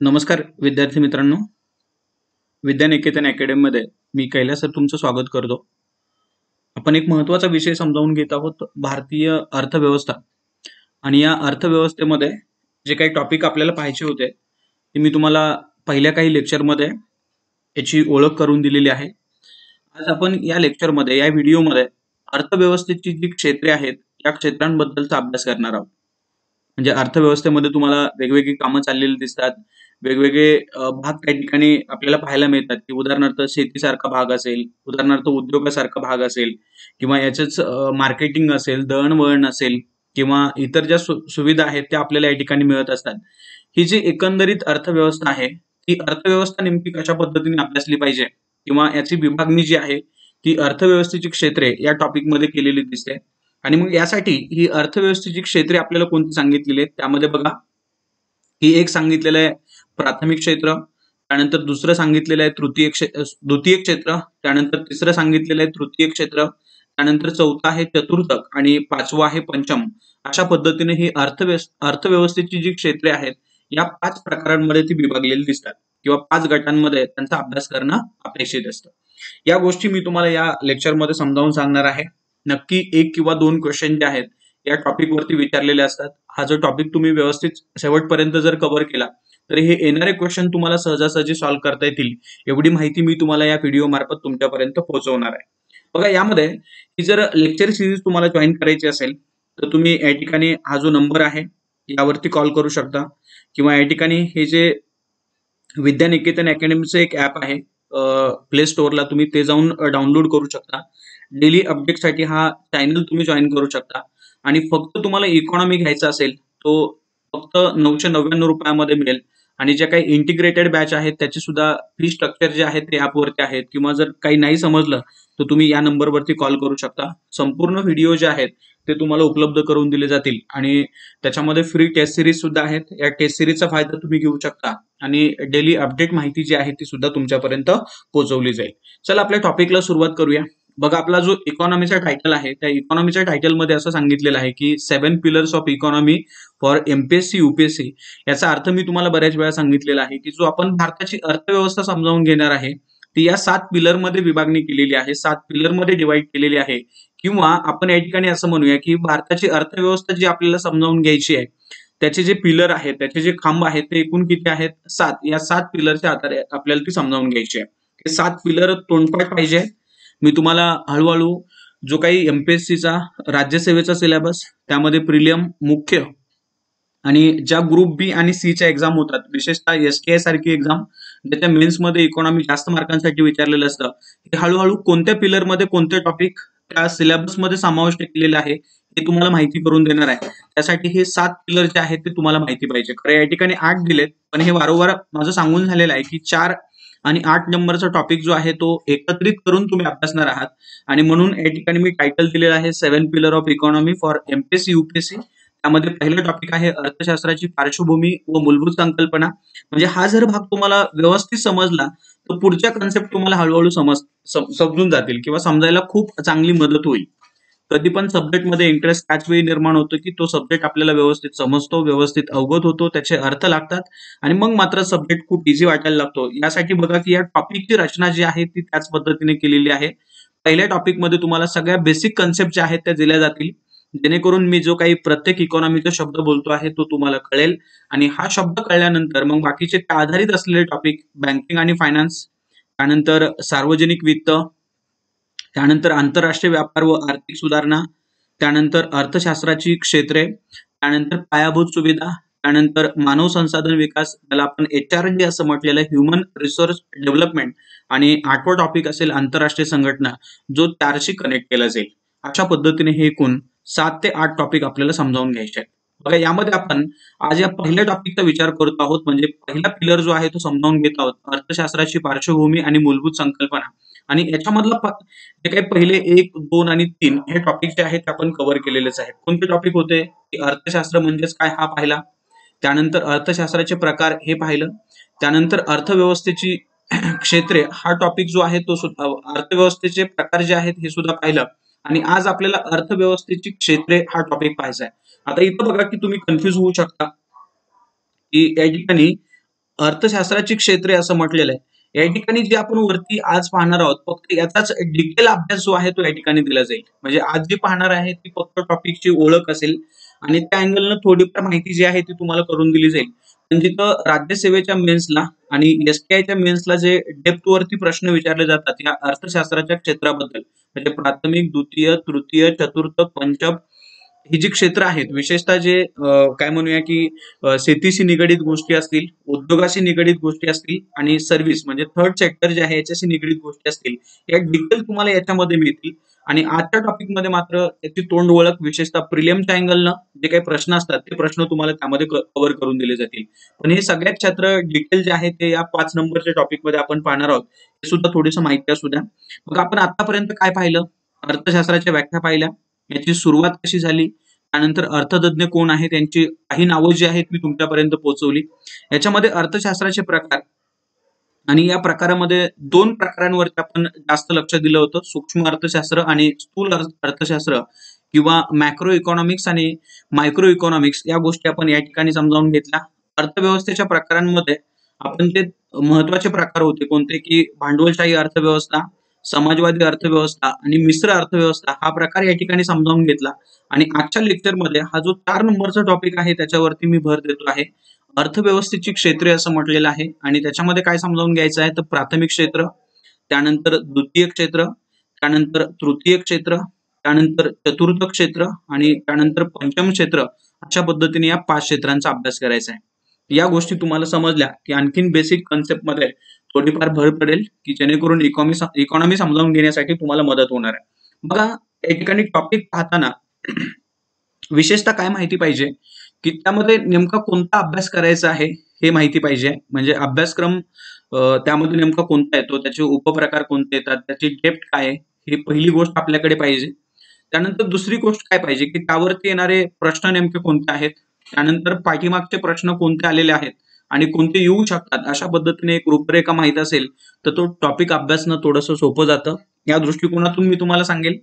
नमस्कार विद्यार्थी मित्रांनो, विद्यानिकेतन अकॅडमीमध्ये मी कैलास सर तुमचं स्वागत करतो. आपण एक महत्त्वाचा विषय समजावून घेत आहोत, भारतीय अर्थव्यवस्था. आणि या अर्थव्यवस्थेमध्ये जे काही टॉपिक आपल्याला पाहायचे होते ते मी तुम्हाला पहिल्या काही लेक्चरमध्ये याची ओळख करून दिलेली आहे. आज आपण या लेक्चरमध्ये, या व्हिडिओमध्ये अर्थव्यवस्थेची जी क्षेत्रे आहेत या क्षेत्रांबद्दलचा अभ्यास करणार आहोत. म्हणजे अर्थव्यवस्थेमध्ये तुम्हाला वेगवेगळी कामं चाललेली दिसतात, वेगवेगळे भाग काही ठिकाणी आपल्याला पाहायला मिळतात, की उदाहरणार्थ शेतीसारखा भाग असेल, उदाहरणार्थ उद्योगासारखा भाग असेल, किंवा याचेच मार्केटिंग असेल, दळणवळण असेल, किंवा इतर ज्या सुविधा आहेत त्या आपल्याला या ठिकाणी मिळत असतात. ही जी एकंदरीत अर्थव्यवस्था आहे, ती अर्थव्यवस्था नेमकी कशा पद्धतीने अभ्यासली पाहिजे, किंवा याची विभागणी जी आहे ती अर्थव्यवस्थेची क्षेत्रे या टॉपिकमध्ये केलेली दिसते. आणि मग यासाठी ही अर्थव्यवस्थेची क्षेत्रे आपल्याला कोणती सांगितलेली आहेत त्यामध्ये बघा, की एक सांगितलेलं आहे प्राथमिक क्षेत्र, त्यानंतर दुसरं सांगितलेलं आहे द्वितीय क्षेत्र, त्यानंतर तिसरं सांगितलेलं आहे तृतीय क्षेत्र, त्यानंतर चौथं आहे चतुर्थक, आणि पाचवं आहे पंचम. अशा पद्धतीने ही अर्थव्यवस्थेची जी क्षेत्रे आहेत या 5 प्रकारांमध्ये ती विभागलेली दिसतात, किंवा 5 गटांमध्ये त्यांचा अभ्यास करणं अपेक्षित असतं. या गोष्टी मी तुम्हाला या लेक्चरमध्ये समजावून सांगणार आहे. नक्की 1 किंवा 2 क्वेश्चन जे आहेत या टॉपिक वरती विचारलेले असतात. हा जो टॉपिक तुम्ही व्यवस्थित शेवटपर्यंत जर कव्हर केला तर हे येणारे क्वेश्चन तुम्हाला सहजासहजी सॉल्व्ह करता येतील, एवढी माहिती मी तुम्हाला या व्हिडिओ मार्फत तुमच्यापर्यंत पोहोचवणार आहे. बघा, यामध्ये ही जर लेक्चर सिरीज तुम्हाला जॉईन करायची असेल तर तुम्ही या ठिकाणी हा जो नंबर आहे यावरती कॉल करू शकता, किंवा या ठिकाणी हे जे विद्यानिकेतन अकॅडमीचं एक ऍप आहे प्ले स्टोअरला, तुम्ही ते जाऊन डाउनलोड करू शकता. डेली अपडेटसाठी हा चॅनल तुम्ही जॉईन करू शकता. आणि फक्त तुम्हाला इकॉनॉमी घ्यायचा असेल तो फक्त 999 रुपयामध्ये मिळेल. आणि ज्या काही इंटिग्रेटेड बॅच आहेत त्याची सुद्धा फी स्ट्रक्चर जे आहे ते ऍपवरती आहेत, किंवा जर काही नाही समजलं तर तुम्ही या नंबरवरती कॉल करू शकता. संपूर्ण व्हिडिओ जे आहेत ते तुम्हाला उपलब्ध करून दिले जातील, आणि त्याच्यामध्ये फ्री टेस्ट सिरीज सुद्धा आहेत. या टेस्ट सिरीजचा फायदा तुम्ही घेऊ शकता, आणि डेली अपडेट माहिती जी आहे ती सुद्धा तुमच्यापर्यंत पोहोचवली जाईल. चला आपल्या टॉपिकला सुरुवात करूया. बघा, आपला जो इकॉनॉमीचा टायटल आहे त्या इकॉनॉमीच्या टायटलमध्ये असं सांगितलेलं आहे की 7 pillars of economy for MPSC UPSC. याचा अर्थ मी तुम्हाला बऱ्याच वेळा सांगितलेला आहे की जो आपण भारताची अर्थव्यवस्था समजावून घेणार आहे ती या 7 पिलर मध्ये विभागणी केलेली आहे, 7 पिलर मध्ये डिवाइड केलेली आहे. किंवा आपण या ठिकाणी असं म्हणूया की भारताची अर्थव्यवस्था जी आपल्याला समजावून घ्यायची आहे त्याचे जे पिलर आहेत, त्याचे जे खांब आहेत ते एकूण किती आहेत? 7. या 7 पिलरच्या आधारे आपल्याला ती समजावून घ्यायची आहे. हे 7 पिलर तोंडपाठ पाहिजे. मी तुम्हाला हळूहळू जो काही एमपीएससीचा राज्यसेवेचा सिलेबस, त्यामध्ये प्रिलियम, मुख्य, आणि ज्या ग्रुप बी आणि सी च्या एक्झाम होतात, विशेषतः एसटीआय सारखी एक्झाम ज्याच्या मेन्समध्ये इकॉनॉमी जास्त मार्कांसाठी विचारलेलं असतं, हे हळूहळू कोणत्या पिलरमध्ये कोणते टॉपिक त्या सिलेबसमध्ये समाविष्ट केलेले आहे हे तुम्हाला माहिती करून देणार आहे. त्यासाठी हे 7 पिलर जे आहेत ते तुम्हाला माहिती पाहिजे. खरं या ठिकाणी 8 दिलेत, पण हे वारंवार माझं सांगून झालेलं आहे की 4 आणि 8 नंबरचा टॉपिक जो आहे तो एकत्रित करून तुम्ही अभ्यासणार आहात. आणि म्हणून या ठिकाणी मी टायटल दिलेलं आहे 7 pillar of economy for MPSC UPSC. त्यामध्ये पहिला टॉपिक आहे अर्थशास्त्राची पार्श्वभूमी व मूलभूत संकल्पना. म्हणजे हा जर भाग तुम्हाला व्यवस्थित समजला तर पुढच्या कन्सेप्ट तुम्हाला हळूहळू समजून जातील, किंवा समजायला खूप चांगली मदत होईल. कधी पण सब्जेक्टमध्ये इंटरेस्ट त्याच वेळी निर्माण होतो की तो सब्जेक्ट आपल्याला व्यवस्थित समजतो, व्यवस्थित अवगत होतो, त्याचे अर्थ लागतात, आणि मग मात्र सब्जेक्ट खूप इझी वाटायला लागतो. यासाठी बघा की या टॉपिकची रचना जी आहे ती त्याच पद्धतीने केलेली आहे. पहिल्या टॉपिकमध्ये तुम्हाला सगळ्या बेसिक कन्सेप्ट ज्या आहेत त्या दिल्या जातील, जेणेकरून मी जो काही प्रत्येक इकॉनॉमीचा शब्द बोलतो आहे तो तुम्हाला कळेल. आणि हा शब्द कळल्यानंतर मग बाकीचे त्या आधारित असलेले टॉपिक, बँकिंग आणि फायनान्स, त्यानंतर सार्वजनिक वित्त, त्यानंतर आंतरराष्ट्रीय व्यापार व आर्थिक सुधारणा, त्यानंतर अर्थशास्त्राची क्षेत्रे, त्यानंतर पायाभूत सुविधा, त्यानंतर मानव संसाधन विकास, त्याला आपण HRD असं म्हटलेलं आहे, ह्युमन रिसोर्स डेव्हलपमेंट, आणि 8वा टॉपिक असेल आंतरराष्ट्रीय संघटना, जो 4शी कनेक्ट केला जाईल. अशा पद्धतीने हे एकूण 7 ते 8 टॉपिक आपल्याला समजावून घ्यायचे आहेत. बघा, यामध्ये आपण आज या पहिल्या टॉपिकचा विचार करत आहोत, म्हणजे पहिला पिलर जो आहे तो समजावून घेत आहोत, अर्थशास्त्राची पार्श्वभूमी आणि मूलभूत संकल्पना. आणि याच्यामधला जे काही पहिले 1, 2 आणि 3 हे टॉपिक जे आहेत आपण कव्हर केलेलेच आहेत. कोणते टॉपिक होते? की अर्थशास्त्र म्हणजेच काय हा पाहिला, त्यानंतर अर्थशास्त्राचे प्रकार हे पाहिलं, त्यानंतर अर्थव्यवस्थेची क्षेत्रे हा टॉपिक जो आहे तो सुद्धा, अर्थव्यवस्थेचे प्रकार जे आहेत हे सुद्धा पाहिलं. आणि आज आपल्याला अर्थव्यवस्थेची क्षेत्रे हा टॉपिक पाहायचा आहे. आता इथं बघा की तुम्ही कन्फ्युज होऊ शकता की या ठिकाणी अर्थशास्त्राची क्षेत्रे असं म्हटलेलं आहे. या ठिकाणी जे आपण वरती आज पाहणार आहोत फक्त याचाच डिटेल अभ्यास जो आहे तो या ठिकाणी दिला जाईल. म्हणजे आज जे पाहणार आहे ती फक्त टॉपिकची ओळख असेल आणि त्या अँगलनं थोडीफार माहिती जी आहे ती तुम्हाला करून दिली जाईल. पण जिथं राज्यसेवेच्या मेन्सला आणि एसटीआयच्या मेन्सला जे डेप्थ वरती प्रश्न विचारले जातात या अर्थशास्त्राच्या क्षेत्राबद्दल म्हणजे प्राथमिक, द्वितीय, तृतीय, चतुर्थ, पंचम ही जी क्षेत्र आहेत विशेषतः जे काय म्हणूया की शेतीशी निगडीत गोष्टी असतील, उद्योगाशी निगडीत गोष्टी असतील आणि सर्व्हिस म्हणजे थर्ड सेक्टर जे आहे याच्याशी निगडीत गोष्टी असतील या डिटेल तुम्हाला याच्यामध्ये मिळतील. आणि आजच्या टॉपिकमध्ये मात्र त्याची तोंड ओळख विशेषतः प्रिलियमच्या अँगलनं जे काही प्रश्न असतात ते प्रश्न तुम्हाला त्यामध्ये कव्हर करून दिले जातील. पण हे सगळ्यात क्षेत्र डिटेल जे आहे ते या 5 नंबरच्या टॉपिकमध्ये आपण पाहणार आहोत. हे सुद्धा थोडीसं माहिती असू द्या. मग आपण आतापर्यंत काय पाहिलं? अर्थशास्त्राच्या व्याख्या पाहिल्या, याची सुरुवात कशी झाली, त्यानंतर अर्थतज्ञ कोण आहेत त्यांची काही नावं जी आहेत मी तुमच्यापर्यंत पोहोचवली. याच्यामध्ये अर्थशास्त्राचे प्रकार आणि या प्रकारामध्ये 2 प्रकारांवरती आपण जास्त लक्ष दिलं होतं, सूक्ष्म अर्थशास्त्र आणि स्थूल अर्थशास्त्र किंवा मॅक्रो इकॉनॉमिक्स आणि मायक्रो इकॉनॉमिक्स या गोष्टी आपण या ठिकाणी समजावून घेतल्या. अर्थव्यवस्थेच्या प्रकारांमध्ये आपण जे महत्वाचे प्रकार होते कोणते की भांडवलशाही अर्थव्यवस्था, समाजवादी अर्थव्यवस्था आणि मिश्र अर्थव्यवस्था हा प्रकार या ठिकाणी समजावून घेतला. आणि आजच्या लेक्चरमध्ये हा जो 4 नंबरचा टॉपिक आहे त्याच्यावरती मी भर देतो आहे. अर्थव्यवस्थेची क्षेत्रे असं म्हटलेलं आहे आणि त्याच्यामध्ये काय समजावून घ्यायचं आहे तर प्राथमिक क्षेत्र, त्यानंतर द्वितीय क्षेत्र, त्यानंतर तृतीय क्षेत्र, त्यानंतर चतुर्थ क्षेत्र आणि त्यानंतर पंचम क्षेत्र अशा पद्धतीने या 5 क्षेत्रांचा अभ्यास करायचा आहे. या गोष्टी तुम्हाला समजल्या की आणखीन बेसिक कन्सेप्ट मध्ये थोडीफार भर पडेल की जेणेकरून इकॉनॉमी समजावून घेण्यासाठी तुम्हाला मदत होणार आहे. बघा या ठिकाणी टॉपिक पाहताना विशेषतः काय माहिती पाहिजे की त्यामध्ये नेमका कोणता अभ्यास करायचा आहे हे माहिती पाहिजे. म्हणजे अभ्यासक्रम त्यामध्ये नेमका कोणता येतो, त्याचे उपप्रकार कोणते येतात, त्याची डेप्थ काय आहे ही पहिली गोष्ट आपल्याकडे पाहिजे. त्यानंतर दुसरी गोष्ट काय पाहिजे की त्यावरती येणारे प्रश्न नेमके कोणते आहेत, त्यानंतर पाठीमागचे प्रश्न कोणते आलेले आहेत आणि कोणते येऊ शकतात अशा पद्धतीने एक रूपरेखा माहित असेल तर तो टॉपिक अभ्यासणं थोडंसं सोपं जातं. या दृष्टिकोनातून मी तुम्हाला सांगेल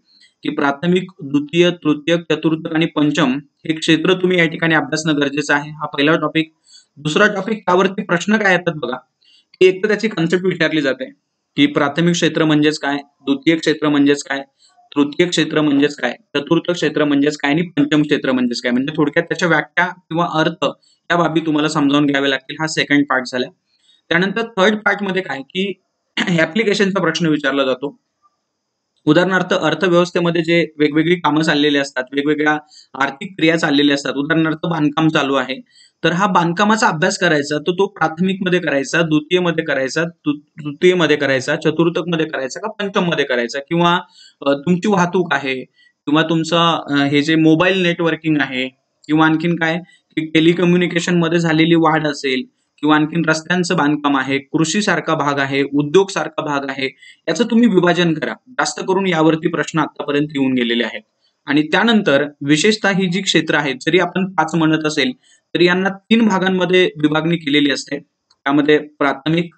की प्राथमिक, द्वितीय, तृतीय, चतुर्थ आणि पंचम हे क्षेत्र तुम्ही या ठिकाणी अभ्यासणं गरजेचं आहे. हा पहिला टॉपिक. दुसरा टॉपिक त्यावरती प्रश्न काय येतात बघा की एक तर त्याची कन्सेप्ट विचारली जाते की प्राथमिक क्षेत्र म्हणजेच काय, द्वितीय क्षेत्र म्हणजेच काय, तृतीय क्षेत्र म्हणजेच काय, चतुर्थ क्षेत्र म्हणजेच काय आणि पंचम क्षेत्र म्हणजेच काय. म्हणजे थोडक्यात त्याच्या व्याख्या किंवा अर्थ या बाबी तुम्हाला समजावून घ्यावे लागतील. हा सेकंड पार्ट झाला. त्यानंतर थर्ड पार्ट मध्ये काय की ऍप्लिकेशनचा प्रश्न विचारला जातो. उदाहरणार्थ अर्थव्यवस्थेमध्ये जे वेगवेगळी कामं चाललेली असतात, वेगवेगळ्या आर्थिक क्रिया चाललेल्या असतात. उदाहरणार्थ बांधकाम चालू आहे तर हा बांधकामाचा अभ्यास करायचा तर तो प्राथमिक मध्ये करायचा, द्वितीय मध्ये करायचा, तृतीय मध्ये करायचा, चतुर्थ मध्ये करायचा का पंचम मध्ये करायचा, किंवा तुमची वाहतूक आहे किंवा तुमचं हे जे मोबाईल नेटवर्किंग आहे किंवा आणखीन काय की टेलिकम्युनिकेशन मध्ये झालेली वाढ असेल किंवा आणखीन रस्त्यांचं बांधकाम आहे, कृषी सारखा भाग आहे, उद्योग सारखा भाग आहे, याचं तुम्ही विभाजन करा. जास्त करून यावरती प्रश्न आतापर्यंत येऊन गेलेले आहेत. आणि त्यानंतर विशेषतः ही जी क्षेत्र आहेत जरी आपण 5 म्हणत असेल तरी यांना 3 भागांमध्ये विभागणी केलेली असते. त्यामध्ये प्राथमिक,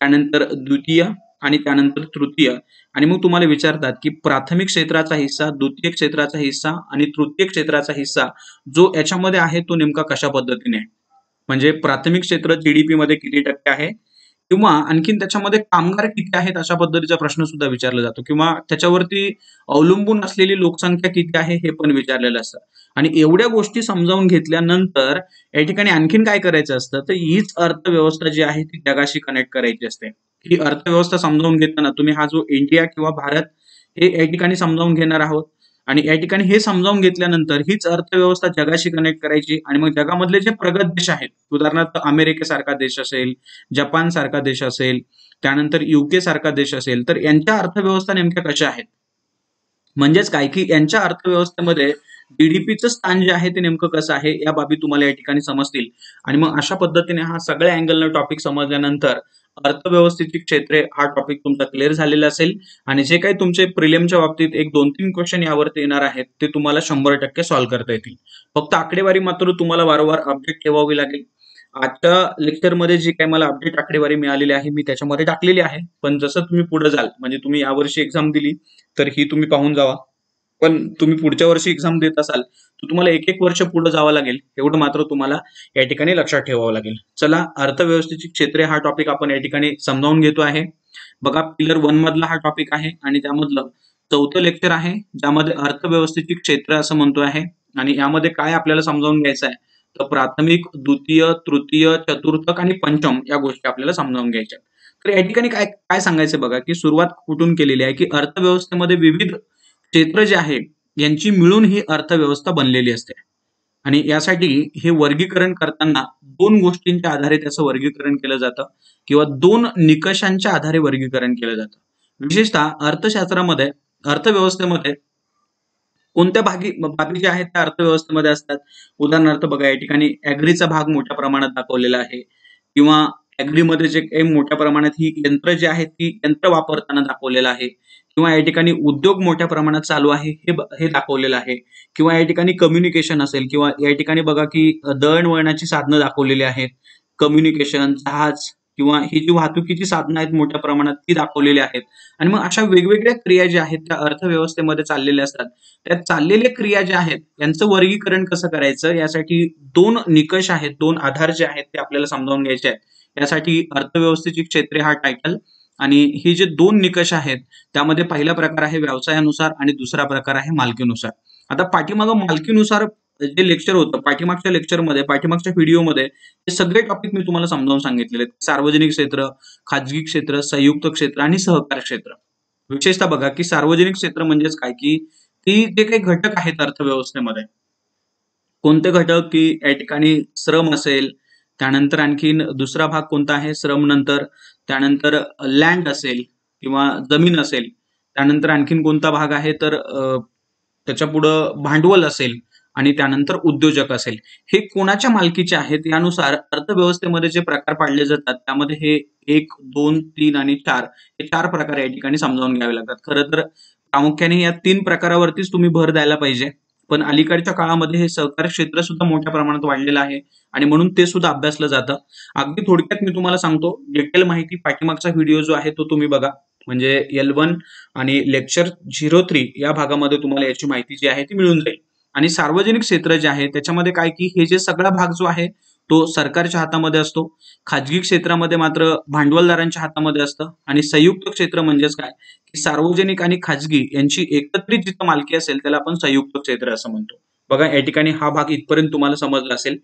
त्यानंतर द्वितीय आणि त्यानंतर तृतीय. आणि मग तुम्हाला विचारतात की प्राथमिक क्षेत्राचा हिस्सा, द्वितीय क्षेत्राचा हिस्सा आणि तृतीय क्षेत्राचा हिस्सा जो याच्यामध्ये आहे तो नेमका कशा पद्धतीने आहे. म्हणजे प्राथमिक क्षेत्र जीडीपी मध्ये किती टक्के आहे किंवा आणखीन त्याच्यामध्ये कामगार किती आहेत अशा पद्धतीचा प्रश्न सुद्धा विचारला जातो किंवा त्याच्यावरती अवलंबून असलेली लोकसंख्या किती आहे हे पण विचारलेलं असतं. आणि एवढ्या गोष्टी समजावून घेतल्यानंतर या ठिकाणी आणखीन काय करायचं असतं तर हीच अर्थव्यवस्था जी आहे ती जगाशी कनेक्ट करायची असते. ही अर्थव्यवस्था समजावून घेताना तुम्ही हा जो इंडिया किंवा भारत हे या ठिकाणी समजावून घेणार आहोत आणि या ठिकाणी हे समजावून घेतल्यानंतर हीच अर्थव्यवस्था जगाशी कनेक्ट करायची. आणि मग जगामधले जे प्रगत देश आहेत उदाहरणार्थ अमेरिकेसारखा देश असेल, जपान सारखा देश असेल, त्यानंतर युके सारखा देश असेल तर यांच्या अर्थव्यवस्था नेमक्या कशा आहेत. म्हणजेच काय की यांच्या अर्थव्यवस्थेमध्ये जीडीपीचं स्थान जे आहे ते नेमकं कसं आहे या बाबी तुम्हाला या ठिकाणी समजतील. आणि मग अशा पद्धतीने हा सगळ्या अँगलनं टॉपिक समजल्यानंतर अर्थव्यवस्थेची क्षेत्रे हा टॉपिक तुमचा क्लिअर झालेला असेल. आणि जे काही तुमचे प्रिलिमच्या बाबतीत एक 2-3 क्वेश्चन यावरती येणार आहेत ते तुम्हाला 100% सॉल्व्ह करता येतील. फक्त आकडेवारी मात्र तुम्हाला वारंवार अपडेट ठेवावी लागेल. आजच्या लेक्चरमध्ये जी काही मला अपडेट आकडेवारी मिळालेली आहे मी त्याच्यामध्ये टाकलेली आहे. पण जसं तुम्ही पुढे जाल म्हणजे तुम्ही यावर्षी एक्झाम दिली तर ही तुम्ही पाहून जावा. पण तुम्ही पुढच्या वर्षी एक्झाम देत असाल तर तुम्हाला एक एक वर्ष पुढे जावं लागेल, एवढं मात्र तुम्हाला या ठिकाणी लक्षात ठेवावं लागेल. चला, अर्थव्यवस्थेची क्षेत्रे हा टॉपिक आपण या ठिकाणी समजावून घेतो आहे. बघा, पिलर 1 मधला हा टॉपिक आहे आणि त्यामधलं चौथं लेक्चर आहे, ज्यामध्ये अर्थव्यवस्थेची क्षेत्र असं म्हणतो आहे. आणि यामध्ये काय आपल्याला समजावून घ्यायचं आहे, तर प्राथमिक, द्वितीय, तृतीय, चतुर्थक आणि पंचम या गोष्टी आपल्याला समजावून घ्यायच्या. तर या ठिकाणी काय काय सांगायचं बघा, की सुरुवात कुठून केलेली आहे, की अर्थव्यवस्थेमध्ये विविध क्षेत्र जे आहे यांची मिळून ही अर्थव्यवस्था बनलेली असते. आणि यासाठी हे वर्गीकरण करताना दोन गोष्टींच्या आधारे त्याचं वर्गीकरण केलं जातं किंवा दोन निकषांच्या आधारे वर्गीकरण केलं जातं. विशेषतः अर्थशास्त्रामध्ये, अर्थव्यवस्थेमध्ये कोणत्या बाबी ज्या आहेत त्या अर्थव्यवस्थेमध्ये असतात. उदाहरणार्थ बघा, या ठिकाणी ऍग्रीचा भाग मोठ्या प्रमाणात दाखवलेला आहे किंवा ऍग्रीमध्ये जे काही मोठ्या प्रमाणात ही यंत्र जे आहेत ती यंत्र वापरताना दाखवलेलं आहे किंवा या ठिकाणी उद्योग मोठ्या प्रमाणात चालू आहे हे दाखवलेलं आहे किंवा या ठिकाणी कम्युनिकेशन असेल किंवा या ठिकाणी बघा की दळणवळणाची साधनं दाखवलेली आहेत, कम्युनिकेशन, जहाज किंवा ही जी वाहतुकीची साधनं आहेत मोठ्या प्रमाणात ती दाखवलेली आहेत. आणि मग अशा वेगवेगळ्या क्रिया ज्या आहेत त्या अर्थव्यवस्थेमध्ये चाललेल्या असतात. त्या चाललेल्या क्रिया ज्या आहेत यांचं वर्गीकरण कसं करायचं, यासाठी दोन निकष आहेत, दोन आधार जे आहेत ते आपल्याला समजावून घ्यायचे आहेत. यासाठी अर्थव्यवस्थेची क्षेत्रे हा टायटल. आणि हे जे दोन निकष आहेत त्यामध्ये पहिला प्रकार आहे व्यवसायानुसार आणि दुसरा प्रकार आहे मालकीनुसार. आता पाठीमागं मालकीनुसार जे लेक्चर होतं, पाठीमागच्या लेक्चरमध्ये, पाठीमागच्या व्हिडिओमध्ये हे सगळे टॉपिक मी तुम्हाला समजावून सांगितलेले आहेत. सार्वजनिक क्षेत्र, खाजगी क्षेत्र, संयुक्त क्षेत्र आणि सहकार क्षेत्र. विशेषतः बघा की सार्वजनिक क्षेत्र म्हणजेच काय, की ती जे काही घटक आहेत अर्थव्यवस्थेमध्ये, कोणते घटक, की या ठिकाणी श्रम असेल, त्यानंतर आणखीन दुसरा भाग कोणता आहे श्रम नंतर, त्यानंतर लँड असेल किंवा जमीन असेल, त्यानंतर आणखीन कोणता भाग आहे तर त्याच्या पुढं भांडवल असेल आणि त्यानंतर उद्योजक असेल. हे कोणाच्या मालकीचे आहेत यानुसार अर्थव्यवस्थेमध्ये जे प्रकार पाडले जातात त्यामध्ये हे 1, 2, 3 आणि 4 हे 4 प्रकार या ठिकाणी समजावून घ्यावे लागतात. खरं तर प्रामुख्याने या 3 प्रकारावरतीच तुम्ही भर द्यायला पाहिजे. पण अलीकडच्या काळामध्ये हे सहकारी क्षेत्र सुद्धा मोठ्या प्रमाणात वाढलेलं आहे आणि म्हणून ते सुद्धा अभ्यासलं जातं. अगदी थोडक्यात मी तुम्हाला सांगतो, डिटेल माहिती पाठीमागचा व्हिडिओ जो आहे तो तुम्ही बघा. म्हणजे L1 आणि लेक्चर 03 या भागामध्ये तुम्हाला याची माहिती जी आहे ती मिळून जाईल. आणि सार्वजनिक क्षेत्र जे आहे त्याच्यामध्ये काय, की हे जे सगळा भाग जो आहे तो सरकारच्या हातामध्ये असतो. खाजगी क्षेत्रामध्ये मात्र भांडवलदारांच्या हातामध्ये असतं. आणि संयुक्त क्षेत्र म्हणजेच काय, की सार्वजनिक आणि खाजगी यांची एकत्रित जिथं मालकी असेल त्याला आपण संयुक्त क्षेत्र असं म्हणतो. बघा, या ठिकाणी हा भाग इथपर्यंत तुम्हाला समजला असेल.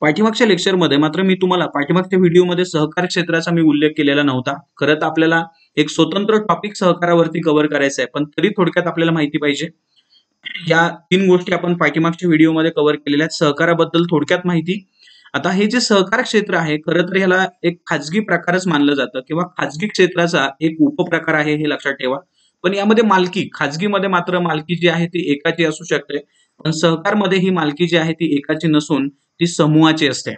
पाठीमागच्या लेक्चरमध्ये मात्र मी तुम्हाला पाठीमागच्या व्हिडिओमध्ये सहकार क्षेत्राचा मी उल्लेख केलेला नव्हता. खरं तर आपल्याला एक स्वतंत्र टॉपिक सहकारावरती कव्हर करायचा आहे, पण तरी थोडक्यात आपल्याला माहिती पाहिजे. या 3 गोष्टी आपण पाठीमागच्या व्हिडिओमध्ये कव्हर केलेल्या आहेत. सहकाराबद्दल थोडक्यात माहिती. आता हे जे सहकार क्षेत्र आहे खरं तर ह्याला एक खाजगी प्रकारच मानलं जातं किंवा खाजगी क्षेत्राचा एक उपप्रकार आहे हे लक्षात ठेवा. पण यामध्ये मालकी, खाजगीमध्ये मात्र मालकी जी आहे ती एकाची असू शकते, पण सहकारमध्ये ही मालकी जी आहे ती एकाची नसून ती समूहाची असते.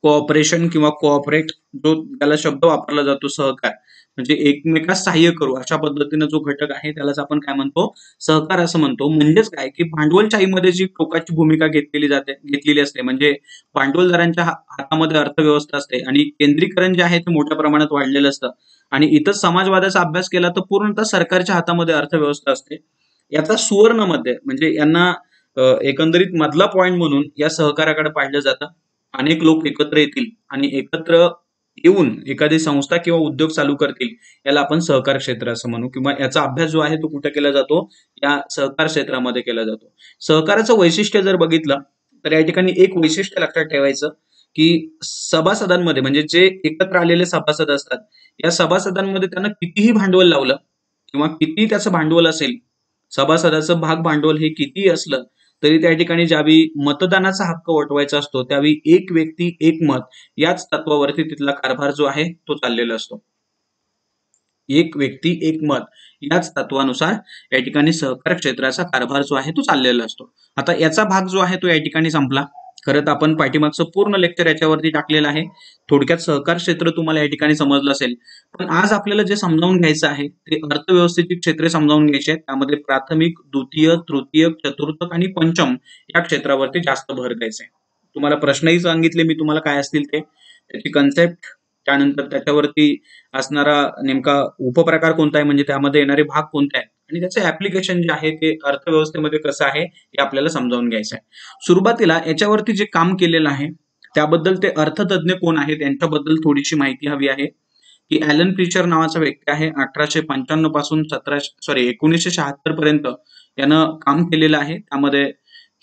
कोऑपरेशन किंवा कोऑपरेट जो त्याला शब्द वापरला जातो सहकार, म्हणजे एकमेकास सहाय्य करू अशा पद्धतीने जो घटक आहे त्यालाच आपण काय म्हणतो, सहकार असं म्हणतो. म्हणजेच काय, की भांडवलशाहीमध्ये जी टोकाची भूमिका घेतलेली असते, म्हणजे भांडवलदारांच्या हातामध्ये अर्थव्यवस्था असते आणि केंद्रीकरण जे आहे ते मोठ्या प्रमाणात वाढलेलं असतं. आणि इथं समाजवादाचा अभ्यास केला तर पूर्णतः सरकारच्या हातामध्ये अर्थव्यवस्था असते. याचा सुवर्ण मध्य म्हणजे यांना एकंदरीत मधला पॉइंट म्हणून या सहकाराकडे पाहिलं जातं. अनेक लोक एकत्र येतील आणि एकत्र येऊन एखादी संस्था किंवा उद्योग चालू करतील, याला आपण सहकार क्षेत्र असं म्हणू किंवा याचा अभ्यास जो आहे तो कुठे केला जातो, या सहकार क्षेत्रामध्ये केला जातो. सहकाराचं वैशिष्ट्य जर बघितलं तर या ठिकाणी एक वैशिष्ट्य लक्षात ठेवायचं, की सभासदांमध्ये म्हणजे जे एकत्र आलेले सभासद असतात, या सभासदांमध्ये त्यांना कितीही भांडवल लावलं किंवा कितीही त्याचं भांडवल असेल, सभासदाचं भाग भांडवल हे कितीही असलं तरी त्या ठिकाणी ज्यावेळी मतदानाचा हक्क वटवायचा असतो त्यावेळी एक व्यक्ती एक मत याच तत्वावरती तिथला कारभार जो आहे तो चाललेला असतो. एक व्यक्ती एक मत याच तत्वानुसार या ठिकाणी सहकार क्षेत्राचा कारभार जो आहे तो चाललेला असतो. आता याचा भाग जो आहे तो या ठिकाणी संपला. खरं तर आपण पाठीमागचं पूर्ण लेक्चर याच्यावरती टाकलेलं आहे. थोडक्यात सहकार क्षेत्र तुम्हाला या ठिकाणी समजलं असेल. पण आज आपल्याला जे समजावून घ्यायचं आहे ते अर्थव्यवस्थेची क्षेत्रे समजावून घ्यायची आहेत. त्यामध्ये प्राथमिक, द्वितीय, तृतीय, चतुर्थक आणि पंचम या क्षेत्रावरती जास्त भर द्यायचा आहे. तुम्हाला प्रश्नही सांगितले मी तुम्हाला काय असतील ते, त्याची कन्सेप्ट, त्यानंतर त्याच्यावरती असणारा नेमका उपप्रकार कोणता आहे, म्हणजे त्यामध्ये येणारे भाग कोणते आहेत आणि त्याचं ऍप्लिकेशन जे आहे ते अर्थव्यवस्थेमध्ये कसं आहे हे आपल्याला समजावून घ्यायचं आहे. सुरुवातीला याच्यावरती जे काम केलेलं आहे त्याबद्दल ते अर्थतज्ञ कोण आहेत यांच्याबद्दल थोडीशी माहिती हवी आहे. की ॲलन फिशर नावाचा व्यक्ती आहे, 1855 पासून 1976 पर्यंत यानं काम केलेलं आहे. त्यामध्ये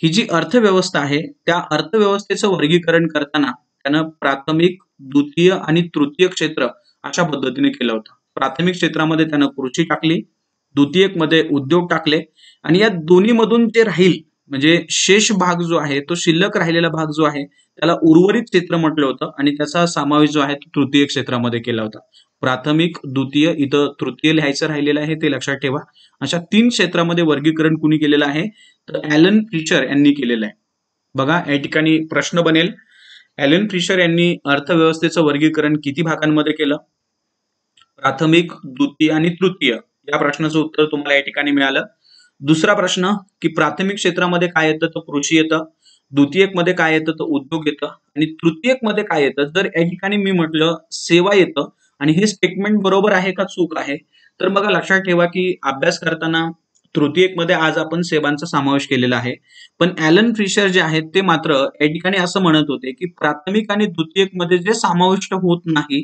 ही जी अर्थव्यवस्था आहे त्या अर्थव्यवस्थेचं वर्गीकरण करताना त्यानं प्राथमिक, द्वितीय आणि तृतीय क्षेत्र अशा पद्धतीने केलं होतं. प्राथमिक क्षेत्रामध्ये त्यानं कृषी टाकली, द्वितीयक मध्ये उद्योग टाकले आणि या दोन्ही मधून जे राहील म्हणजे शेष भाग जो आहे तो शिल्लक राहिलेला भाग जो आहे त्याला उर्वरित क्षेत्र म्हटलं होतं आणि त्याचा समावेश जो आहे तो तृतीय क्षेत्रामध्ये केला होता. प्राथमिक, द्वितीय, इथं तृतीय लिहायचं राहिलेलं आहे ते लक्षात ठेवा. अशा 3 क्षेत्रामध्ये वर्गीकरण कुणी केलेलं आहे तर ॲलन फिशर यांनी केलेलं आहे. बघा या ठिकाणी प्रश्न बनेल, ॲलन फिशर यांनी अर्थव्यवस्थेचं वर्गीकरण किती भागांमध्ये केलं? प्राथमिक, द्वितीय आणि तृतीय. या प्रश्नाचं उत्तर तुम्हाला या ठिकाणी मिळालं. दुसरा प्रश्न की प्राथमिक क्षेत्रामध्ये काय येतं तर कृषी येतं, द्वितीयक मध्ये काय येतं तर उद्योग येतं आणि तृतीयक मध्ये काय येतं तर या ठिकाणी मी म्हटलं सेवा येतं. आणि हे स्टेटमेंट बरोबर आहे का चूक आहे तर बघा लक्षात ठेवा की अभ्यास करताना तृतीयक मध्ये आज आपण सेवांचा समावेश केलेला आहे, पण ॲलन फिशर जे आहेत ते मात्र या ठिकाणी असं म्हणत होते की प्राथमिक आणि द्वितीयक मध्ये जे समाविष्ट होत नाही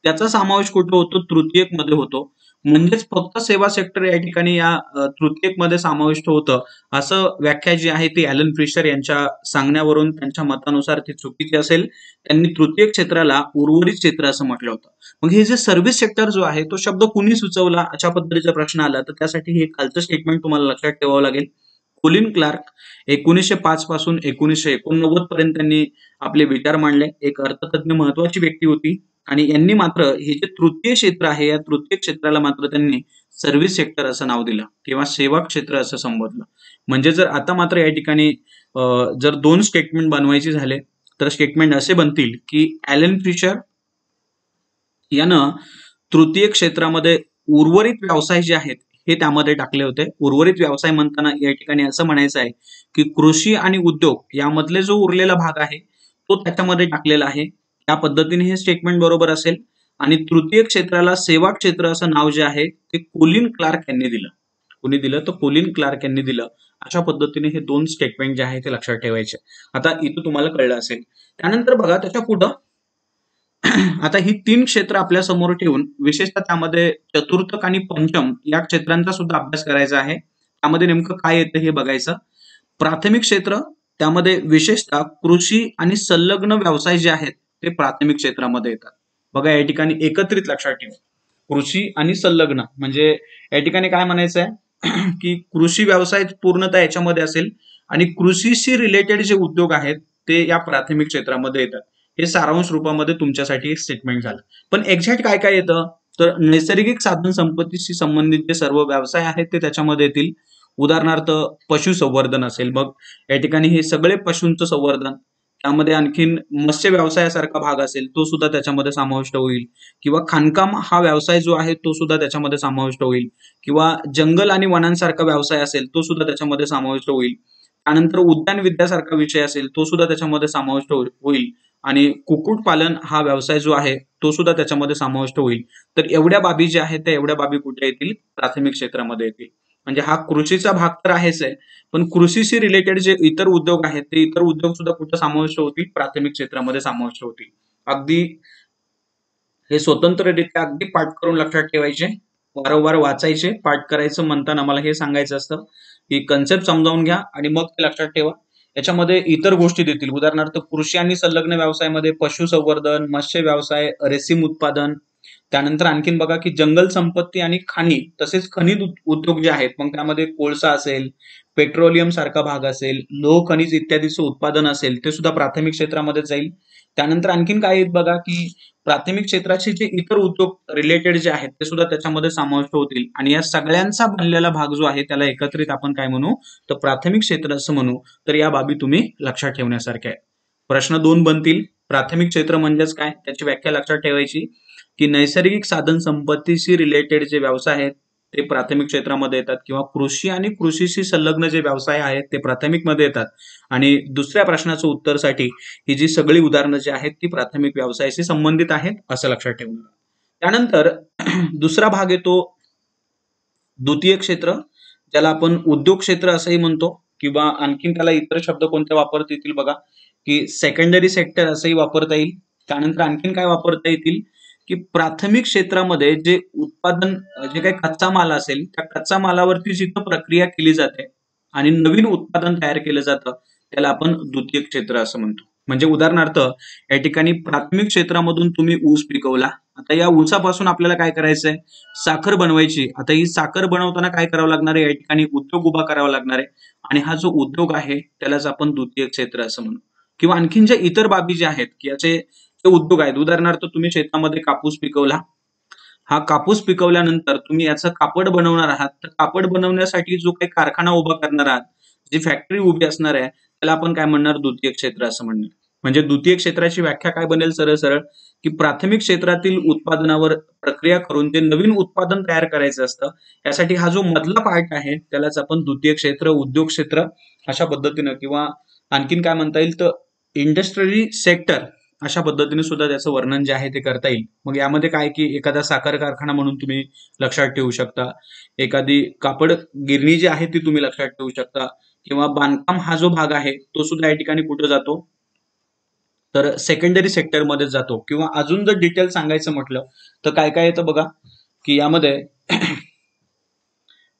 त्याचा समावेश कुठे होतो तृतीयक मध्ये होतो. म्हणजेच फक्त सेवा सेक्टर या ठिकाणी या तृतीयक मध्ये समाविष्ट होतं असं व्याख्या जी आहे ती ॲलन फिशर यांच्या सांगण्यावरून त्यांच्या मतानुसार ती चुकीची असेल. त्यांनी तृतीय क्षेत्राला उर्वरित क्षेत्र असं म्हटलं होतं. मग हे जे सर्व्हिस सेक्टर जो आहे तो शब्द कुणी सुचवला अशा पद्धतीचा प्रश्न आला तर त्यासाठी हे खालचं स्टेटमेंट तुम्हाला लक्षात ठेवावं लागेल. कोलिन क्लार्क 1905 पासून 1989 पर्यंत त्यांनी आपले विचार मांडले. एक अर्थतज्ञ महत्वाची व्यक्ती होती आणि यांनी मात्र हे जे तृतीय क्षेत्र आहे या तृतीय क्षेत्राला मात्र त्यांनी सर्व्हिस सेक्टर असं नाव दिलं किंवा सेवा क्षेत्र असं संबोधलं. म्हणजे जर आता मात्र या ठिकाणी जर 2 स्टेटमेंट बनवायचे झाले तर स्टेटमेंट असे बनतील की ॲलन फिशर यानं तृतीय क्षेत्रामध्ये उर्वरित व्यवसाय जे आहेत हे त्यामध्ये टाकले होते. उर्वरित व्यवसाय म्हणताना या ठिकाणी असं म्हणायचं आहे की कृषी आणि उद्योग यामधले जो उरलेला भाग आहे तो त्याच्यामध्ये टाकलेला आहे. त्या पद्धतीने हे स्टेटमेंट बरोबर असेल. आणि तृतीय क्षेत्राला सेवा क्षेत्र असं नाव जे आहे ते कोलिन क्लार्क यांनी दिलं. कोणी दिलं तर कोलिन क्लार्क यांनी दिलं. अशा पद्धतीने हे 2 स्टेटमेंट जे आहे ते लक्षात ठेवायचे. आता इथं तुम्हाला कळलं असेल. त्यानंतर बघा त्याच्या पुढं आता ही 3 क्षेत्र आपल्या समोर ठेवून विशेषतः त्यामध्ये चतुर्थक आणि पंचम या क्षेत्रांचा सुद्धा अभ्यास करायचा आहे. त्यामध्ये नेमकं काय येतं हे बघायचं. प्राथमिक क्षेत्र त्यामध्ये विशेषतः कृषी आणि संलग्न व्यवसाय जे आहेत ते प्राथमिक क्षेत्रामध्ये येतात. बघा या ठिकाणी एकत्रित लक्षात ठेवा कृषी आणि संलग्न म्हणजे या ठिकाणी काय म्हणायचं आहे की कृषी व्यवसाय पूर्णतः याच्यामध्ये असेल आणि कृषीशी रिलेटेड जे उद्योग आहेत ते या प्राथमिक क्षेत्रामध्ये येतात. हे सारांश रूपामध्ये तुमच्यासाठी एक स्टेटमेंट झालं. पण एक्झॅक्ट काय काय येतं तर नैसर्गिक साधन संपत्तीशी संबंधित जे सर्व व्यवसाय आहेत ते त्याच्यामध्ये येतील. उदाहरणार्थ पशुसंवर्धन असेल, मग या ठिकाणी हे सगळे पशूंचं संवर्धन. त्यामध्ये आणखीन मत्स्य व्यवसायासारखा भाग असेल तो सुद्धा त्याच्यामध्ये समाविष्ट होईल किंवा खाणकाम हा व्यवसाय जो आहे तो सुद्धा त्याच्यामध्ये समाविष्ट होईल किंवा जंगल आणि वनांसारखा व्यवसाय असेल तो सुद्धा त्याच्यामध्ये समाविष्ट होईल. त्यानंतर उद्यान विद्यासारखा विषय असेल तो सुद्धा त्याच्यामध्ये समाविष्ट होईल आणि कुक्कुटपालन हा व्यवसाय जो आहे तो सुद्धा त्याच्यामध्ये समाविष्ट होईल. तर एवढ्या बाबी ज्या आहेत त्या एवढ्या बाबी कुठे येतील प्राथमिक क्षेत्रामध्ये येतील. म्हणजे हा कृषीचा भाग तर आहेच आहे, पण कृषीशी रिलेटेड जे इतर उद्योग आहेत ते इतर उद्योग सुद्धा कुठे समाविष्ट होतील प्राथमिक क्षेत्रामध्ये समाविष्ट होतील. अगदी हे स्वतंत्ररित्या अगदी पाठ करून लक्षात ठेवायचे, वारंवार वाचायचे. पाठ करायचं म्हणताना मला हे सांगायचं असतं की कन्सेप्ट समजावून घ्या आणि मग ते लक्षात ठेवा. याच्यामध्ये इतर गोष्टी देतील. उदाहरणार्थ कृषी आणि संलग्न व्यवसायामध्ये पशुसंवर्धन, मत्स्य व्यवसाय, रेशीम उत्पादन. त्यानंतर आणखीन बघा की जंगल संपत्ती आणि खाणी तसेच खनिज उद्योग जे आहेत मग त्यामध्ये कोळसा असेल, पेट्रोलियम सारखा भाग असेल, लोह खनिज इत्यादीचं उत्पादन असेल ते सुद्धा प्राथमिक क्षेत्रामध्ये जाईल. त्यानंतर आणखीन काय आहेत बघा की प्राथमिक क्षेत्राचे जे इतर उद्योग रिलेटेड जे आहेत ते सुद्धा त्याच्यामध्ये समाविष्ट होतील आणि या सगळ्यांचा बनलेला भाग जो आहे त्याला एकत्रित आपण काय म्हणू तर प्राथमिक क्षेत्र असं म्हणू. तर या बाबी तुम्ही लक्षात ठेवण्यासारख्या आहे. प्रश्न 2 बनतील. प्राथमिक क्षेत्र म्हणजेच काय त्याची व्याख्या लक्षात ठेवायची की नैसर्गिक साधन संपत्तीशी रिलेटेड जे व्यवसाय आहेत ते प्राथमिक क्षेत्रामध्ये येतात, किंवा कृषी आणि कृषीशी संलग्न जे व्यवसाय आहेत ते प्राथमिक मध्ये येतात. आणि दुसऱ्या प्रश्नाचं उत्तरसाठी ही जी सगळी उदाहरणं जी आहेत ती प्राथमिक व्यवसायाशी संबंधित आहेत असं लक्षात ठेवून. त्यानंतर दुसरा भाग येतो द्वितीय क्षेत्र, ज्याला आपण उद्योग क्षेत्र असंही म्हणतो, किंवा आणखीन त्याला इतर शब्द कोणते वापरता येतील बघा, की सेकंडरी सेक्टर असंही वापरता येईल. त्यानंतर आणखीन काय वापरता येतील, की प्राथमिक क्षेत्रामध्ये जे उत्पादन, जे काही कच्चा माल असेल त्या कच्चा मालावरती जिथं प्रक्रिया केली जाते आणि नवीन उत्पादन तयार केलं जातं त्याला आपण द्वितीय क्षेत्र असं म्हणतो. म्हणजे उदाहरणार्थ या ठिकाणी प्राथमिक क्षेत्रामधून तुम्ही ऊस पिकवला, आता या ऊसापासून आपल्याला काय करायचंय, साखर बनवायची. आता ही साखर बनवताना काय करावं लागणार आहे, या ठिकाणी उद्योग उभा करावा लागणार आहे, आणि हा जो उद्योग आहे त्यालाच आपण द्वितीय क्षेत्र असं म्हणू. किंवा आणखीन ज्या इतर बाबी ज्या आहेत की याचे जे उद्योग आहेत, उदाहरणार्थ तुम्ही शेतामध्ये कापूस पिकवला, हा कापूस पिकवल्यानंतर तुम्ही याचं कापड बनवणार आहात, तर कापड बनवण्यासाठी जो काही कारखाना उभा करणार आहात, जी फॅक्टरी उभी असणार आहे, त्याला आपण काय म्हणणार, द्वितीय क्षेत्र असं म्हणणार. म्हणजे द्वितीय क्षेत्राची व्याख्या काय बनेल, सरळ सरळ, की प्राथमिक क्षेत्रातील उत्पादनावर प्रक्रिया करून जे नवीन उत्पादन तयार करायचं असतं यासाठी हा जो मधला पार्ट आहे त्यालाच आपण द्वितीय क्षेत्र, उद्योग क्षेत्र अशा पद्धतीनं, किंवा आणखीन काय म्हणता येईल तर इंडस्ट्रियली सेक्टर अशा पद्धतीने सुद्धा त्याचं वर्णन जे आहे ते करता येईल. मग यामध्ये काय, की एखादा साखर कारखाना म्हणून तुम्ही लक्षात ठेवू शकता, एखादी कापड गिरणी जी आहे ती तुम्ही लक्षात ठेवू शकता, किंवा बांधकाम हा जो भाग आहे तो सुद्धा या ठिकाणी कुठे जातो, तर सेकंडरी सेक्टरमध्ये जातो. किंवा अजून जर डिटेल सांगायचं म्हटलं तर काय काय येतं बघा, की यामध्ये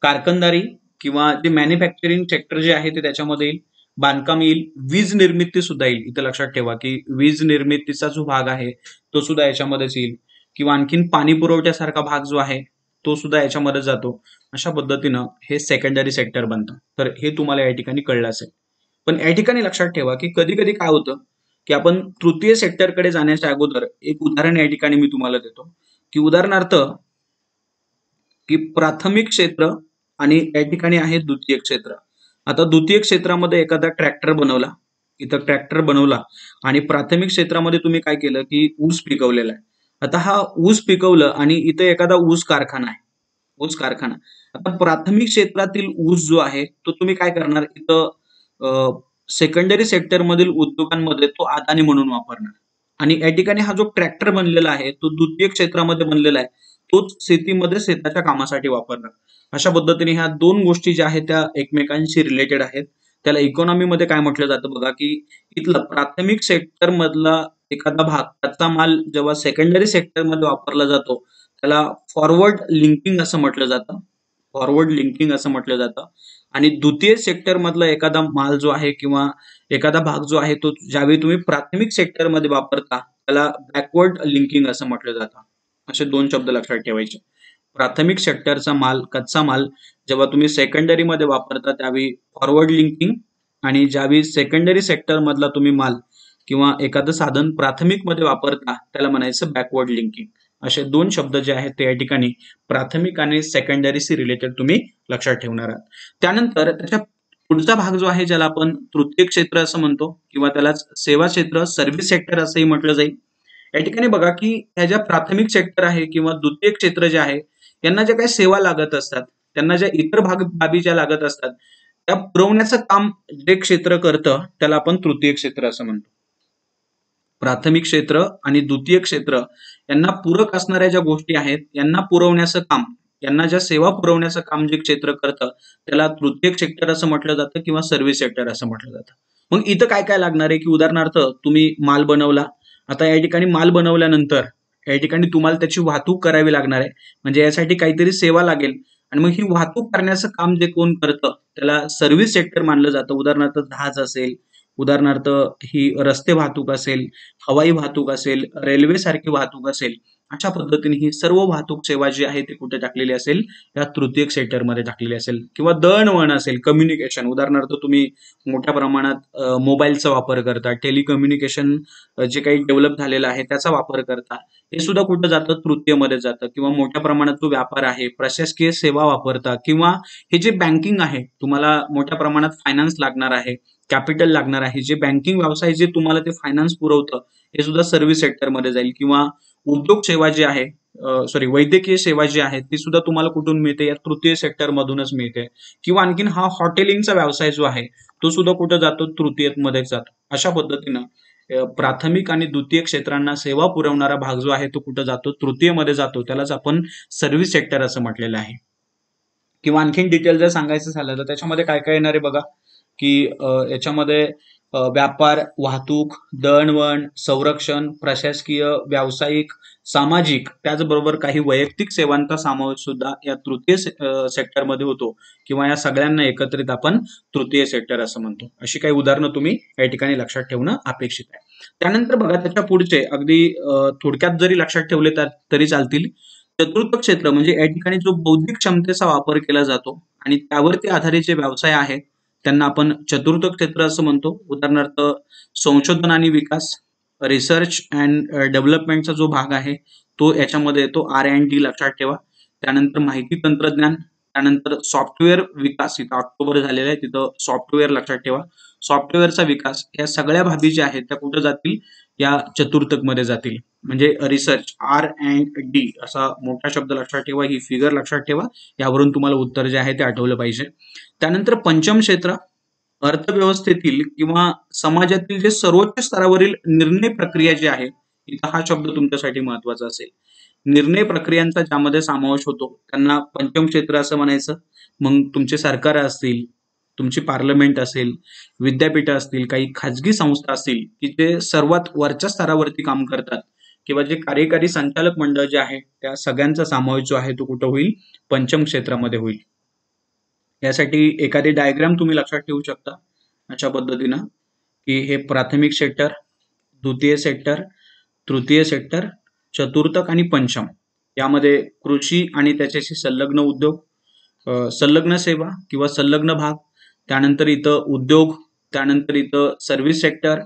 कारखानदारी किंवा जे मॅन्युफॅक्चरिंग सेक्टर जे आहे ते त्याच्यामध्ये येईल, बांधकाम येईल, वीज निर्मिती सुद्धा येईल. इथं लक्षात ठेवा की वीज निर्मितीचा जो भाग आहे तो सुद्धा याच्यामध्येच येईल, किंवा आणखीन पाणी पुरवठ्यासारखा भाग जो आहे तो सुद्धा याच्यामध्ये जातो. अशा पद्धतीनं हे सेकंडरी सेक्टर बनतं. तर हे तुम्हाला या ठिकाणी कळलं असेल. पण या ठिकाणी लक्षात ठेवा की कधी कधी काय होतं, की आपण तृतीय सेक्टरकडे जाण्याच्या अगोदर एक उदाहरण या ठिकाणी मी तुम्हाला देतो, की उदाहरणार्थ की प्राथमिक क्षेत्र आणि या ठिकाणी आहे द्वितीय क्षेत्र. आता द्वितीय क्षेत्रामध्ये एखादा ट्रॅक्टर बनवला, इथं ट्रॅक्टर बनवला, आणि प्राथमिक क्षेत्रामध्ये तुम्ही काय केलं, की ऊस पिकवलेला आहे. आता हा ऊस पिकवलं आणि इथं एखादा ऊस कारखाना आहे, ऊस कारखाना. आता प्राथमिक क्षेत्रातील ऊस जो आहे तो तुम्ही काय करणार, इथं सेकंडरी सेक्टर मधील उद्योगांमध्ये तो अदानी म्हणून वापरणार. आणि या ठिकाणी हा जो ट्रॅक्टर बनलेला आहे तो द्वितीय क्षेत्रामध्ये बनलेला आहे, तोच शेतीमध्ये शेताच्या कामासाठी वापरणार. अशा पद्धतीने ह्या दोन गोष्टी ज्या आहेत त्या एकमेकांशी रिलेटेड आहेत. त्याला इकॉनॉमीमध्ये काय म्हटलं जातं बघा, की इथलं प्राथमिक सेक्टर मधला एखादा भाग कच्चा माल जेव्हा सेकंडरी सेक्टर मध्ये वापरला जातो त्याला फॉरवर्ड लिंकिंग असं म्हटलं जातं, फॉरवर्ड लिंकिंग असं म्हटलं जातं. आणि द्वितीय सेक्टर मधला एखादा माल जो आहे किंवा एखादा भाग जो आहे तो ज्यावेळी तुम्ही प्राथमिक सेक्टर मध्ये वापरता त्याला बॅकवर्ड लिंकिंग असं म्हटलं जातं. असे दोन शब्द लक्षात ठेवायचे. प्राथमिक सेक्टरचा माल, कच्चा माल जेव्हा तुम्ही सेकंडरी मध्ये वापरता त्यावेळी फॉरवर्ड लिंकिंग, आणि ज्यावेळी सेकंडरी सेक्टर मधला तुम्ही माल किंवा एखादं साधन प्राथमिक मध्ये वापरता त्याला म्हणायचं बॅकवर्ड लिंकिंग. असे दोन शब्द जे आहेत ते या ठिकाणी प्राथमिक आणि सेकंडरीशी रिलेटेड तुम्ही लक्षात ठेवणार आहात. त्यानंतर त्याच्या पुढचा भाग जो आहे ज्याला आपण तृतीय क्षेत्र असं म्हणतो, किंवा त्यालाच सेवा क्षेत्र, सर्व्हिस सेक्टर असंही म्हटलं जाईल. या ठिकाणी बघा की ह्या ज्या प्राथमिक सेक्टर आहे किंवा द्वितीय क्षेत्र जे आहे यांना ज्या काही सेवा लागत असतात, त्यांना ज्या इतर बाबी ज्या लागत असतात त्या पुरवण्याचं काम जे क्षेत्र करतं त्याला आपण तृतीय क्षेत्र असं म्हणतो. प्राथमिक क्षेत्र आणि द्वितीय क्षेत्र यांना पूरक असणाऱ्या ज्या गोष्टी आहेत यांना पुरवण्याचं काम, यांना ज्या सेवा पुरवण्याचं काम जे क्षेत्र करतं त्याला तृतीय सेक्टर असं म्हटलं जातं किंवा सर्व्हिस सेक्टर असं म्हटलं जातं. मग इथं काय काय लागणार आहे, की उदाहरणार्थ तुम्ही माल बनवला, आता या ठिकाणी माल बनवल्यानंतर या ठिकाणी तुम्हाला त्याची वाहतूक करावी लागणार आहे, म्हणजे यासाठी काहीतरी सेवा लागेल, आणि मग ही वाहतूक करण्याचं काम जे कोण करतं त्याला सर्व्हिस सेक्टर मानलं जातं. उदाहरणार्थ जहाज असेल, उदाहरणार्थ ही रस्ते वाहतूक असेल, हवाई वाहतूक असेल, रेल्वे सारखी वाहतूक असेल, अशा पद्धतीने ही सर्व वाहतूक सेवा जी आहे ती कुठे टाकलेली असेल, या तृतीय सेक्टरमध्ये टाकलेली असेल. किंवा दळणवळण असेल, कम्युनिकेशन, उदाहरणार्थ तुम्ही मोठ्या प्रमाणात मोबाईलचा वापर करता, टेलिकम्युनिकेशन जे काही डेव्हलप झालेलं आहे त्याचा वापर करता, हे सुद्धा कुठं जातं, तृतीयमध्ये जातं. किंवा मोठ्या प्रमाणात जो व्यापार आहे, प्रशासकीय सेवा वापरता, किंवा हे जे बँकिंग आहे, तुम्हाला मोठ्या प्रमाणात फायनान्स लागणार आहे, कॅपिटल लागणार आहे, जे बँकिंग व्यवसाय जे तुम्हाला ते फायनान्स पुरवतं हे सुद्धा सर्व्हिस सेक्टरमध्ये जाईल. किंवा उद्योग सेवा जी आहे, वैद्यकीय सेवा जी आहे ती सुद्धा तुम्हाला कुठून मिळते, या तृतीय सेक्टर मधूनच मिळते. किंवा आणखीन हा हॉटेलिंगचा व्यवसाय जो आहे तो सुद्धा कुठं जातो, तृतीय मध्येच जातो. अशा पद्धतीनं प्राथमिक आणि द्वितीय क्षेत्रांना सेवा पुरवणारा भाग जो आहे तो कुठं जातो, तृतीय मध्ये जातो. त्यालाच आपण सर्व्हिस सेक्टर असं म्हटलेलं आहे. किंवा आणखीन डिटेल जर सांगायचं झालं तर त्याच्यामध्ये काय काय येणार आहे बघा, की याच्यामध्ये व्यापार, वाहतूक, दळणवळण, संरक्षण, प्रशासकीय, व्यावसायिक, सामाजिक, त्याचबरोबर काही वैयक्तिक सेवांचा समावेश सुद्धा या तृतीय सेक्टरमध्ये होतो. किंवा या सगळ्यांना एकत्रित आपण तृतीय सेक्टर असं म्हणतो. अशी काही उदाहरणं तुम्ही या ठिकाणी लक्षात ठेवणं अपेक्षित आहे. त्यानंतर बघा त्याच्या पुढचे अगदी थोडक्यात जरी लक्षात ठेवले तरी चालतील. चतुर्थ क्षेत्र म्हणजे या ठिकाणी जो बौद्धिक क्षमतेचा वापर केला जातो आणि त्यावरती आधारित जे व्यवसाय आहेत त्यांना आपण चतुर्थ क्षेत्र असं म्हणतो. उदाहरणार्थ संशोधन आणि विकास, रिसर्च अँड डेव्हलपमेंटचा जो भाग आहे तो याच्यामध्ये येतो, R&D लक्षात ठेवा. त्यानंतर माहिती तंत्रज्ञान, त्यानंतर सॉफ्टवेअर विकास, इथं ऑक्टोबर झालेला आहे तिथं सॉफ्टवेअर लक्षात ठेवा. सॉफ्टवेअरचा विकास, या सगळ्या बाबी ज्या आहेत त्या कुठं जातील, या चतुर्थक मध्ये जातील. म्हणजे रिसर्च, R&D असा मोठा शब्द लक्षात ठेवा, ही फिगर लक्षात ठेवा, यावरून तुम्हाला उत्तर जे आहे ते आठवलं पाहिजे. त्यानंतर पंचम क्षेत्र, अर्थव्यवस्थेतील किंवा समाजातील जे सर्वोच्च स्तरावरील निर्णय प्रक्रिया जी आहे, इथं हा शब्द तुमच्यासाठी महत्वाचा असेल. निर्णय प्रक्रियांचा ज्यामध्ये समावेश होतो त्यांना पंचम क्षेत्र असं म्हणायचं. मग तुमचे सरकार असतील, तुमची पार्लमेंट असेल, विद्यापीठ असतील, काही खाजगी संस्था असतील की जे सर्वात वरच्या स्तरावरती काम करतात, किंवा जे कार्यकारी संचालक मंडळ जे आहे त्या सगळ्यांचा समावेश जो आहे तो कुठं होईल, पंचम क्षेत्रामध्ये होईल. यासाठी एखादी डायग्राम तुम्ही लक्षात ठेवू शकता अशा पद्धतीनं, की हे प्राथमिक सेक्टर, द्वितीय सेक्टर, तृतीय सेक्टर, चतुर्थक आणि पंचम. यामध्ये कृषी आणि त्याच्याशी संलग्न उद्योग, संलग्न सेवा किंवा संलग्न भाग, त्यानंतर इथं उद्योग, त्यानंतर इथं सर्व्हिस सेक्टर,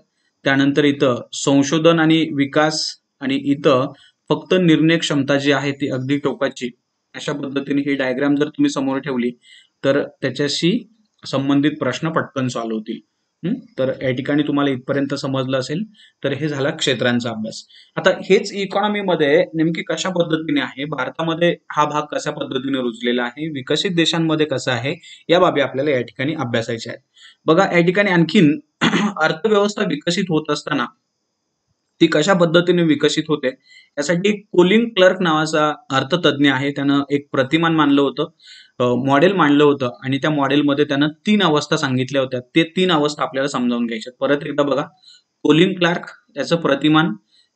त्यानंतर इथं संशोधन आणि विकास, आणि इथं फक्त निर्णय क्षमता जी आहे ती अगदी टोकाची. अशा पद्धतीने ही डायग्राम जर तुम्ही समोर ठेवली तर त्याच्याशी संबंधित प्रश्न पटकन सॉल्व्ह होतील. तर या ठिकाणी तुम्हाला इथपर्यंत समजलं असेल तर हे झाला क्षेत्रांचा अभ्यास. आता हेच इकॉनॉमीमध्ये नेमकी कशा पद्धतीने आहे, भारतामध्ये हा भाग कशा पद्धतीने रुजलेला आहे, विकसित देशांमध्ये कसा आहे, या बाबी आपल्याला या ठिकाणी अभ्यासायच्या आहेत. बघा या ठिकाणी आणखीन अर्थव्यवस्था विकसित होत असताना ती कशा पद्धतीने विकसित होते यासाठी कोलिन क्लर्क नावाचा अर्थतज्ञ आहे, त्यानं एक प्रतिमान मांडलं होतं, मॉडेल मांडलं होतं, आणि त्या मॉडेलमध्ये त्यानं 3 अवस्था सांगितल्या होत्या. ते 3 अवस्था आपल्याला समजावून घ्यायच्यात. परत एकदा बघा, कोलिन क्लार्क त्याचं प्रतिमान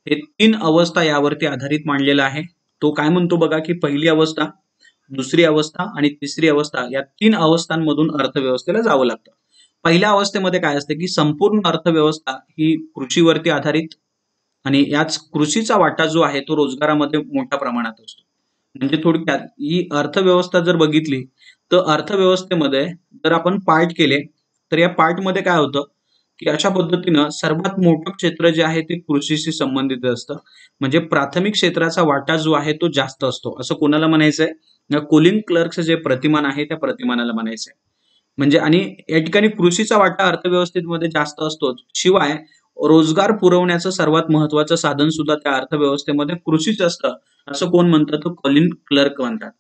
हे 3 अवस्था यावरती आधारित मांडलेलं आहे. तो काय म्हणतो बघा, की पहिली अवस्था, दुसरी अवस्था आणि तिसरी अवस्था, या 3 अवस्थांमधून अर्थव्यवस्थेला जावं लागतं. पहिल्या अवस्थेमध्ये काय असते, की संपूर्ण अर्थव्यवस्था ही कृषीवरती आधारित, आणि याच कृषीचा वाटा जो आहे तो रोजगारामध्ये मोठ्या प्रमाणात असतो. म्हणजे थोडक्यात ही अर्थव्यवस्था जर बघितली तर अर्थव्यवस्थेमध्ये जर आपण पार्ट केले तर या पार्टमध्ये काय होतं, की अशा पद्धतीनं सर्वात मोठं क्षेत्र जे आहे ते कृषीशी संबंधित असतं. म्हणजे प्राथमिक क्षेत्राचा वाटा जो आहे तो जास्त असतो, असं कोणाला म्हणायचंय, कोलिन क्लर्कचं जे प्रतिमान आहे त्या प्रतिमानाला म्हणायचंय. म्हणजे आणि या ठिकाणी कृषीचा वाटा अर्थव्यवस्थेमध्ये जास्त असतोच, शिवाय रोजगार पुरवण्याचं सर्वात महत्वाचं साधन सुद्धा त्या अर्थव्यवस्थेमध्ये कृषीच असतं, असं कोण म्हणतं, तर कोलिन क्लर्क म्हणतात.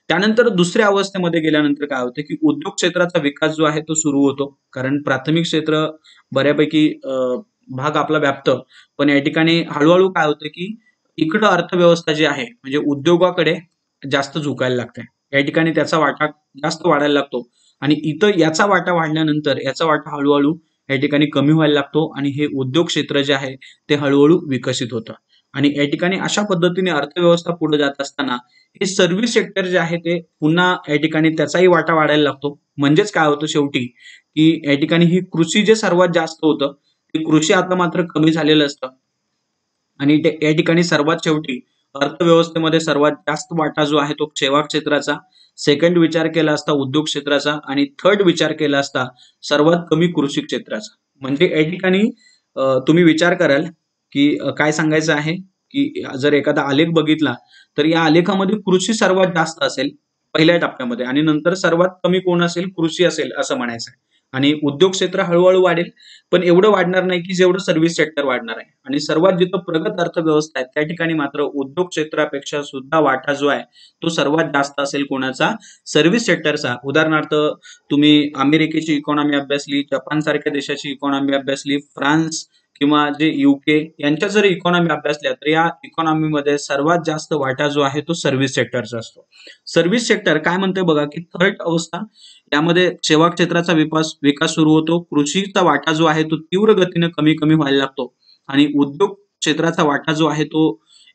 त्यानंतर दुसऱ्या अवस्थेमध्ये गेल्यानंतर काय होतं, की उद्योग क्षेत्राचा विकास जो आहे तो सुरू होतो. कारण प्राथमिक क्षेत्र बऱ्यापैकी भाग आपला व्यापतं, पण या ठिकाणी हळूहळू काय होतं, की इकडं अर्थव्यवस्था जी आहे म्हणजे उद्योगाकडे जास्त झुकायला लागते. या ठिकाणी त्याचा वाटा जास्त वाढायला लागतो, आणि इथं याचा वाटा वाढल्यानंतर याचा वाटा हळूहळू या ठिकाणी कमी व्हायला लागतो, आणि हे उद्योग क्षेत्र जे आहे ते हळूहळू विकसित होतं. आणि या ठिकाणी अशा पद्धतीने अर्थव्यवस्था पुढे जात असताना हे सर्व्हिस सेक्टर जे आहे ते पुन्हा या ठिकाणी त्याचाही वाटा वाढायला लागतो. म्हणजेच काय होतं शेवटी, की या ठिकाणी ही कृषी जे सर्वात जास्त होतं ते कृषी आता मात्र कमी झालेलं असतं, आणि या ठिकाणी सर्वात शेवटी अर्थव्यवस्थेमध्ये सर्वात जास्त वाटा जो आहे तो सेवा क्षेत्राचा, सेकंड विचार केला असता उद्योग क्षेत्राचा, आणि थर्ड विचार केला असता सर्वात कमी कृषी क्षेत्राचा. म्हणजे या ठिकाणी तुम्ही विचार कराल की काय सांगायचं आहे, की जर एखादा आलेख बघितला तर या आलेखामध्ये कृषी सर्वात जास्त असेल पहिल्या टप्प्यामध्ये, आणि नंतर सर्वात कमी कोण असेल, कृषी असेल असं म्हणायचं आहे. आणि उद्योग क्षेत्र हळूहळू वाढेल, पण एवढं वाढणार नाही की जेवढं सर्व्हिस सेक्टर वाढणार आहे. आणि सर्वात जिथं प्रगत अर्थव्यवस्था आहे त्या ठिकाणी मात्र उद्योग क्षेत्रापेक्षा सुद्धा वाटा जो आहे तो सर्वात जास्त असेल कोणाचा? सर्व्हिस सेक्टरचा. उदाहरणार्थ तुम्ही अमेरिकेची इकॉनॉमी अभ्यासली, जपान सारख्या देशाची इकॉनॉमी अभ्यासली, फ्रान्स किंवा जे UK यांच्या जर इकॉनॉमी अभ्यासल्या तर या इकॉनॉमीमध्ये सर्वात जास्त वाटा जो आहे तो सर्व्हिस सेक्टरचा असतो. सर्व्हिस सेक्टर काय म्हणतोय बघा की थर्ड अवस्था यामध्ये सेवा क्षेत्राचा विकास सुरू होतो. कृषीचा वाटा जो आहे तो तीव्र गतीने कमी कमी व्हायला लागतो आणि उद्योग क्षेत्राचा वाटा जो आहे तो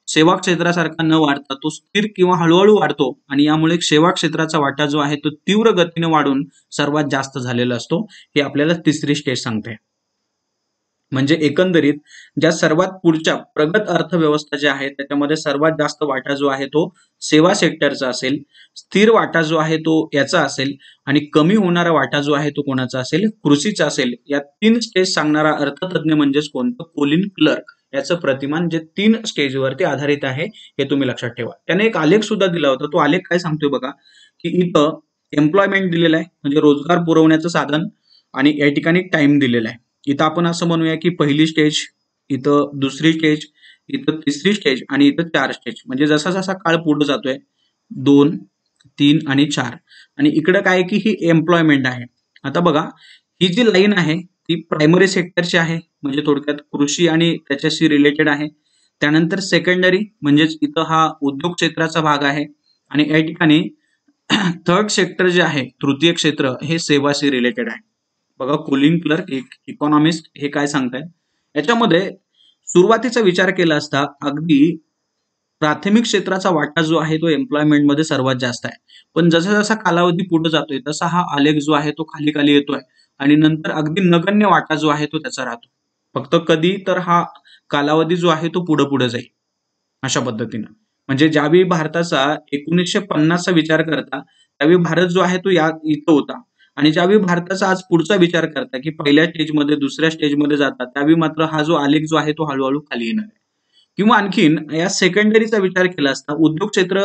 सेवा क्षेत्रासारखा न वाढता तो स्थिर किंवा हळूहळू वाढतो आणि यामुळे सेवा क्षेत्राचा वाटा जो आहे तो तीव्र गतीने वाढून सर्वात जास्त झालेला असतो. हे आपल्याला तिसरी स्टेज सांगते. म्हणजे एकंदरीत ज्या सर्वात पुढच्या प्रगत अर्थव्यवस्था ज्या आहेत त्याच्यामध्ये सर्वात जास्त वाटा जो आहे तो सेवा सेक्टरचा असेल, स्थिर वाटा जो आहे तो याचा असेल आणि कमी होणारा वाटा जो आहे तो कोणाचा असेल? कृषीचा असेल. या 3 स्टेज सांगणारा अर्थतज्ञ म्हणजेच कोणतं? Colin Clark. याचं प्रतिमान जे 3 स्टेजवरती आधारित आहे हे तुम्ही लक्षात ठेवा. त्याने एक आलेख सुद्धा दिला होता. तो आलेख काय सांगतोय बघा की इथं एम्प्लॉयमेंट दिलेलं आहे म्हणजे रोजगार पुरवण्याचं साधन आणि या ठिकाणी टाइम दिलेला आहे. इथं आपण असं म्हणूया की पहिली स्टेज, इथं दुसरी स्टेज, इथं तिसरी स्टेज आणि इथं 4 स्टेज. म्हणजे जसा जसा काळ पुढे जातोय 2, 3 आणि 4 आणि इकडे काय की ही एम्प्लॉयमेंट आहे. आता बघा ही जी लाईन आहे ती प्रायमरी सेक्टरची आहे म्हणजे थोडक्यात कृषी आणि त्याच्याशी रिलेटेड आहे. त्यानंतर सेकंडरी म्हणजेच इथं हा उद्योग क्षेत्राचा भाग आहे आणि या ठिकाणी थर्ड सेक्टर जे आहे तृतीय क्षेत्र हे सेवाशी रिलेटेड आहे. बघा कोलिन क्लर्क एक इकॉनॉमिस्ट हे काय सांगताय याच्यामध्ये सुरुवातीचा विचार केला असता अगदी प्राथमिक क्षेत्राचा वाटा जो आहे तो एम्प्लॉयमेंट मध्ये सर्वात जास्त आहे. पण जसा जसा कालावधी पुढे जातोय तसा हा आलेख जो आहे तो खाली खाली येतोय आणि नंतर अगदी नगण्य वाटा जो आहे तो त्याचा राहतो. फक्त कधी तर हा कालावधी जो आहे तो पुढे पुढे जाईल अशा पद्धतीनं. म्हणजे ज्यावेळी भारताचा 1950चा विचार करता त्यावेळी भारत जो आहे तो या इथं होता आणि ज्यावेळी भारताचा आज पुढचा विचार करता की पहिल्या स्टेजमध्ये दुसऱ्या स्टेजमध्ये जातात त्यावेळी मात्र हा जो आलेख जो आहे तो हळूहळू खाली येणार आहे. किंवा आणखीन या सेकंडरीचा विचार केला असता उद्योग क्षेत्र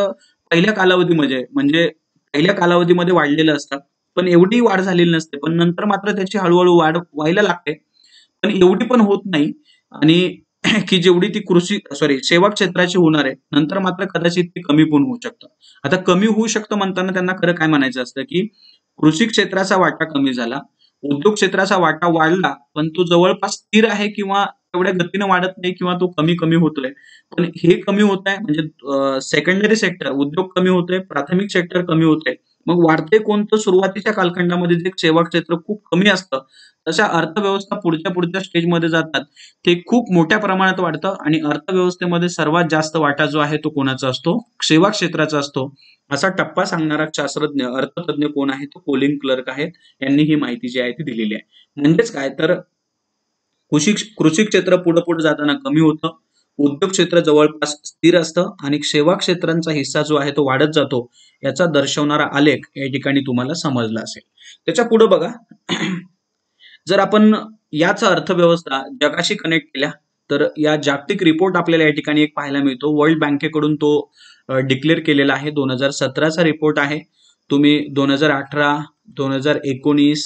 पहिल्या कालावधीमध्ये म्हणजे पहिल्या कालावधीमध्ये वाढलेलं असतं पण एवढी वाढ झालेली नसते पण नंतर मात्र त्याची हळूहळू वाढ व्हायला लागते पण एवढी पण होत नाही आणि की जेवढी ती सेवा क्षेत्राची होणार आहे नंतर मात्र कदाचित ती कमी पण होऊ शकतं. आता कमी होऊ शकतं म्हणताना त्यांना खरं काय म्हणायचं असतं की कृषी क्षेत्राचा वाटा कमी झाला, उद्योग क्षेत्राचा वाटा वाढला पण तो जवळपास स्थिर आहे किंवा तेवढ्या गतीने वाढत नाही किंवा तो कमी कमी होतोय. पण हे कमी होत आहे म्हणजे सेकंडरी सेक्टर उद्योग कमी होतोय, प्राथमिक सेक्टर कमी होतंय. मग वाढते कोणतं? सुरुवातीच्या कालखंडामध्ये जे सेवा क्षेत्र खूप कमी असतं तशा अर्थव्यवस्था पुढच्या पुढच्या स्टेजमध्ये जातात ते खूप मोठ्या प्रमाणात वाढतं आणि अर्थव्यवस्थेमध्ये सर्वात जास्त वाटा जो आहे तो कोणाचा असतो? सेवा क्षेत्राचा असतो. असा टप्पा सांगणारा शास्त्रज्ञ अर्थतज्ञ कोण आहे? तो कोलिन क्लर्क आहेत. यांनी ही माहिती जी आहे ती दिलेली आहे. म्हणजेच काय तर कृषी क्षेत्र पुढे पुढे जाताना कमी होतं, उद्योग क्षेत्र जवळपास स्थिर असतं आणि सेवा क्षेत्रांचा हिस्सा जो आहे तो वाढत जातो याचा दर्शवणारा आलेख या ठिकाणी तुम्हाला समजला असेल. त्याच्या पुढे बघा जर आपण याचा अर्थव्यवस्था जगाशी कनेक्ट केल्या तर या जागतिक रिपोर्ट आपल्याला या ठिकाणी एक पाहायला मिळतो. वर्ल्ड बँकेकडून तो डिक्लेअर केलेला आहे. 2017चा रिपोर्ट आहे. तुम्ही 2018, 2019,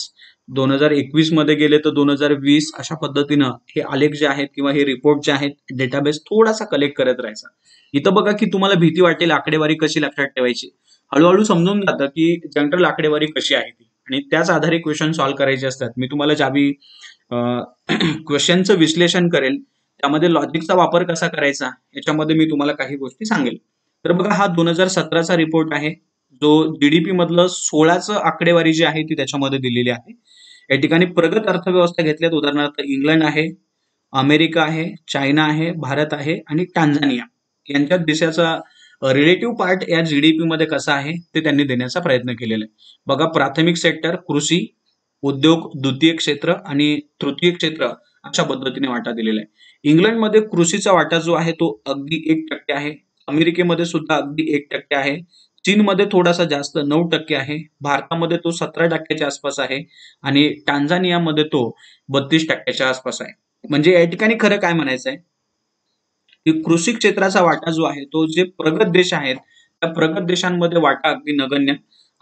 2021 मध्ये गेले तर 2020 अशा पद्धतीनं हे आलेख जे आहेत किंवा हे रिपोर्ट जे आहेत डेटाबेस थोडासा कलेक्ट करत राहायचा. इथं बघा की तुम्हाला भीती वाटेल आकडेवारी कशी लक्षात ठेवायची. हळूहळू समजून जातं की जनरल आकडेवारी कशी आहे ती आणि त्याच आधारे क्वेश्चन सॉल्व्ह करायचे असतात. मी तुम्हाला ज्यावेळी क्वेश्चनचं विश्लेषण करेल त्यामध्ये लॉजिकचा वापर कसा करायचा याच्यामध्ये मी तुम्हाला काही गोष्टी सांगेल. तर बघा हा 2017चा रिपोर्ट आहे जो जीडीपी मधलं 16चं आकडेवारी जी आहे ती त्याच्यामध्ये दिलेली आहे. या ठिकाणी प्रगत अर्थव्यवस्था घेतल्यात उदाहरणार्थ इंग्लंड आहे, अमेरिका आहे, चायना आहे, भारत आहे आणि टांझानिया यांच्या देशाचा रिलेटिव्ह पार्ट या जीडीपी मध्ये कसा आहे ते त्यांनी देण्याचा प्रयत्न केलेला आहे. बघा प्राथमिक सेक्टर कृषी, उद्योग, द्वितीय क्षेत्र आणि तृतीय क्षेत्र अशा पद्धतीने वाटा दिलेला आहे. इंग्लंडमध्ये कृषीचा वाटा जो आहे तो अगदी 1% आहे. अमेरिकेमध्ये सुद्धा अगदी 1% आहे. चीनमध्ये थोडासा जास्त 9% आहे. भारतामध्ये तो 17%च्या आसपास आहे आणि टांझानियामध्ये तो 32%च्या आसपास आहे. म्हणजे या ठिकाणी खरं काय म्हणायचं आहे की कृषी क्षेत्राचा वाटा जो आहे तो जे प्रगत देश आहेत त्या प्रगत देशांमध्ये वाटा अगदी नगण्य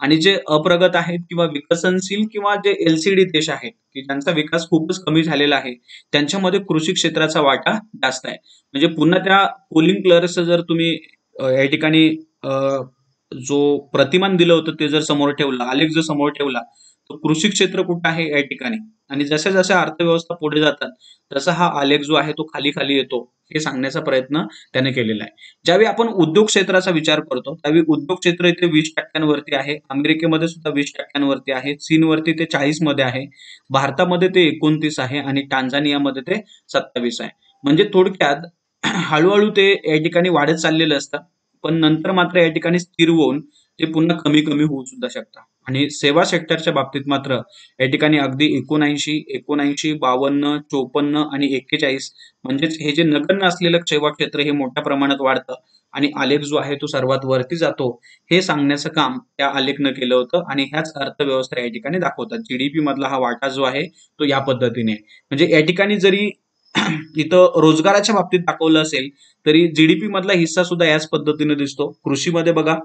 आणि जे अप्रगत आहेत किंवा विकसनशील किंवा जे LCD देश आहेत की ज्यांचा विकास खूपच कमी झालेला आहे, त्यांच्यामध्ये कृषी क्षेत्राचा वाटा जास्त आहे. म्हणजे पुन्हा त्या पोलिंग क्लर्कचं जर तुम्ही या ठिकाणी जो प्रतिमान दिलं होतं ते जर समोर ठेवला, आलेख जर समोर ठेवला, तर कृषी क्षेत्र कुठं आहे या ठिकाणी, आणि जशा जशा अर्थव्यवस्था पुढे जातात तसा हा आलेख जो आहे तो खाली खाली येतो, हे सांगण्याचा प्रयत्न त्याने केलेला आहे. ज्यावेळी आपण उद्योग क्षेत्राचा विचार करतो त्यावेळी उद्योग क्षेत्र इथे 20% आहे, अमेरिकेमध्ये सुद्धा 20% आहे, चीनवरती ते 40 मध्ये आहे, भारतामध्ये ते 29 आहे आणि टांझानियामध्ये ते 27 आहे. म्हणजे थोडक्यात हळूहळू ते या ठिकाणी वाढत चाललेलं असतं, पण नंतर मात्र या ठिकाणी स्थिर होऊन ते पुन्हा कमी कमी होऊ सुद्धा शकतात. आणि सेवा सेक्टरच्या बाबतीत मात्र या ठिकाणी अगदी 79, 79, 52, 54 आणि 41 म्हणजेच हे जे नगण्य असलेलं सेवा क्षेत्र हे मोठ्या प्रमाणात वाढतं आणि आलेख जो आहे तो सर्वात वरती जातो, हे सांगण्याचं काम त्या आलेखनं केलं होतं आणि ह्याच अर्थव्यवस्था या ठिकाणी दाखवतात. जीडीपी मधला हा वाटा जो आहे तो या पद्धतीने आहे. म्हणजे या ठिकाणी जरी इथं रोजगाराच्या बाबतीत दाखवलं असेल तरी जीडीपी मधला हिस्सा सुद्धा याच पद्धतीने दिसतो. कृषीमध्ये बघा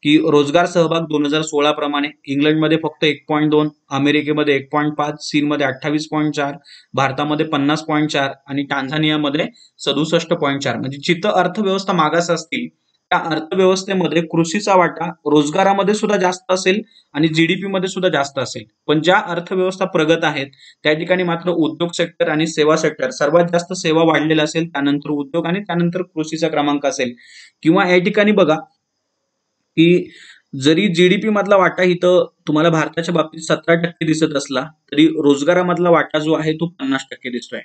की रोजगार सहभाग 2016 प्रमाणे इंग्लंडमध्ये फक्त 1.2, अमेरिकेमध्ये 1.5, चीनमध्ये 28.4, भारतामध्ये 50.4 आणि टांझानियामध्ये 67.4. म्हणजे जिथं अर्थव्यवस्था मागास असतील त्या अर्थव्यवस्थेमध्ये कृषीचा वाटा रोजगारामध्ये सुद्धा जास्त असेल आणि जीडीपी मध्ये सुद्धा जास्त असेल. पण ज्या अर्थव्यवस्था प्रगत आहेत त्या ठिकाणी मात्र उद्योग सेक्टर आणि सेवा सेक्टर, सर्वात जास्त सेवा वाढलेला असेल, त्यानंतर उद्योग आणि त्यानंतर कृषीचा क्रमांक असेल. किंवा या ठिकाणी बघा की जरी जीडीपी मधला वाटा इथं तुम्हाला भारताच्या बाबतीत 17% दिसत असला तरी रोजगारामधला वाटा जो आहे तो 50% दिसतोय.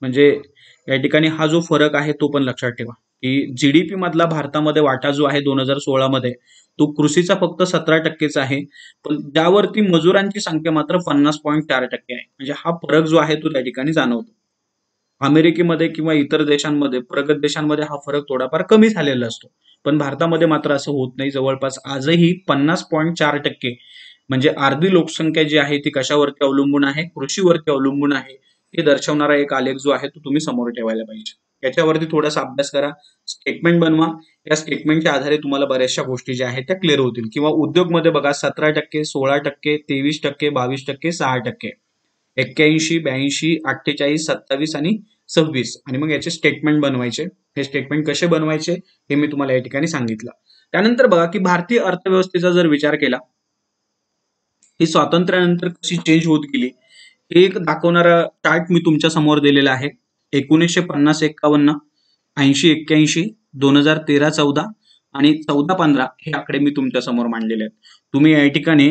म्हणजे या ठिकाणी हा जो फरक आहे तो पण लक्षात ठेवा की जीडीपी मधला भारतामध्ये वाटा जो आहे 2016 मध्ये तो कृषीचा फक्त 17%चा आहे, पण त्यावरती मजुरांची संख्या मात्र 50.4% आहे. म्हणजे हा फरक जो आहे तो त्या ठिकाणी जाणवतो. अमेरिकेमध्ये किंवा इतर देशांमध्ये, प्रगत देशांमध्ये हा फरक थोडाफार कमी झालेला असतो, पण भारतामध्ये मात्र असं होत नाही. जवळपास आजही 50.4% म्हणजे अर्धी लोकसंख्या जी आहे ती कशावरती अवलंबून आहे, कृषीवरती अवलंबून आहे, हे दर्शवणारा एक आलेख जो आहे तो तुम्ही समोर ठेवायला पाहिजे. याच्यावरती थोडासा अभ्यास करा, स्टेटमेंट बनवा, या स्टेटमेंटच्या आधारे तुम्हाला बऱ्याचशा गोष्टी ज्या आहेत त्या क्लिअर होतील. किंवा उद्योगमध्ये बघा 17%, 16%, 23%, 22%, 6%, 81, 82, 48, 27 आणि 26, आणि मग याचे स्टेटमेंट बनवायचे. हे स्टेटमेंट कसे बनवायचे हे मी तुम्हाला या ठिकाणी सांगितलं. त्यानंतर बघा की भारतीय अर्थव्यवस्थेचा जर विचार केला, ही स्वातंत्र्यानंतर कशी चेंज होत गेली हे एक दाखवणारा चार्ट मी तुमच्या समोर दिलेला आहे. 1950-51, 80-81, 2013-14 आणि 14-15 हे आकडे मी तुमच्या समोर मांडलेले आहेत. तुम्ही या ठिकाणी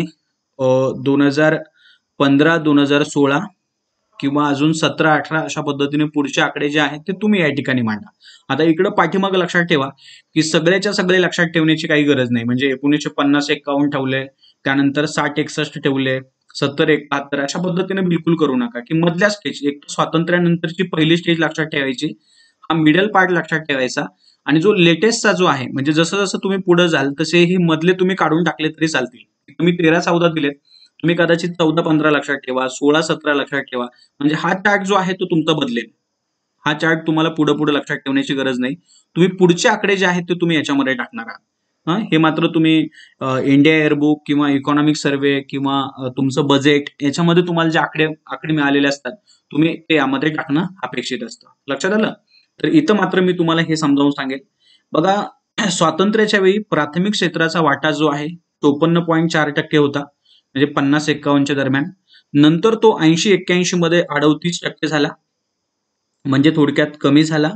2015-2016 किंवा अजून 17-18 अशा पद्धतीने पुढचे आकडे जे आहेत ते तुम्ही या ठिकाणी मांडा. आता इकडं पाठीमागं लक्षात ठेवा की सगळ्याच्या सगळे लक्षात ठेवण्याची काही गरज नाही. म्हणजे 1950-51 ठेवले, त्यानंतर 60-61 ठेवले, 70-71 अशा पद्धतीने बिलकुल करू नका. की मधल्या स्टेज, एक स्वातंत्र्यानंतरची पहिली स्टेज लक्षात ठेवायची, हा मिडल पार्ट लक्षात ठेवायचा, आणि जो लेटेस्टचा जो आहे म्हणजे जसं जसं तुम्ही पुढे जाल तसे ही मधले तुम्ही काढून टाकले तरी चालतील. तुम्ही 13-14 दिलेत, तुम्ही कदाचित 14-15 लक्षात ठेवा, 16-17 लक्षात ठेवा. म्हणजे हा चार्ट जो आहे तो तुमचा बदलेल. हा चार्ट तुम्हाला पुढे पुढे लक्षात ठेवण्याची गरज नाही. तुम्ही पुढचे आकडे जे आहेत ते तुम्ही याच्यामध्ये टाकणार आहात. हे मात्र तुम्ही इंडिया एअरबुक किंवा इकॉनॉमिक सर्वे किंवा तुमचं बजेट याच्यामध्ये तुम्हाला जे आकडे मिळालेले असतात तुम्ही ते यामध्ये टाकणं अपेक्षित असतं. लक्षात आलं? तर इथं मात्र मी तुम्हाला हे समजावून सांगेल. बघा, स्वातंत्र्याच्या वेळी प्राथमिक क्षेत्राचा वाटा जो आहे 54.4% होता, म्हणजे 50-51च्या दरम्यान. नंतर तो 80-81 मध्ये 38% झाला, म्हणजे थोडक्यात कमी झाला.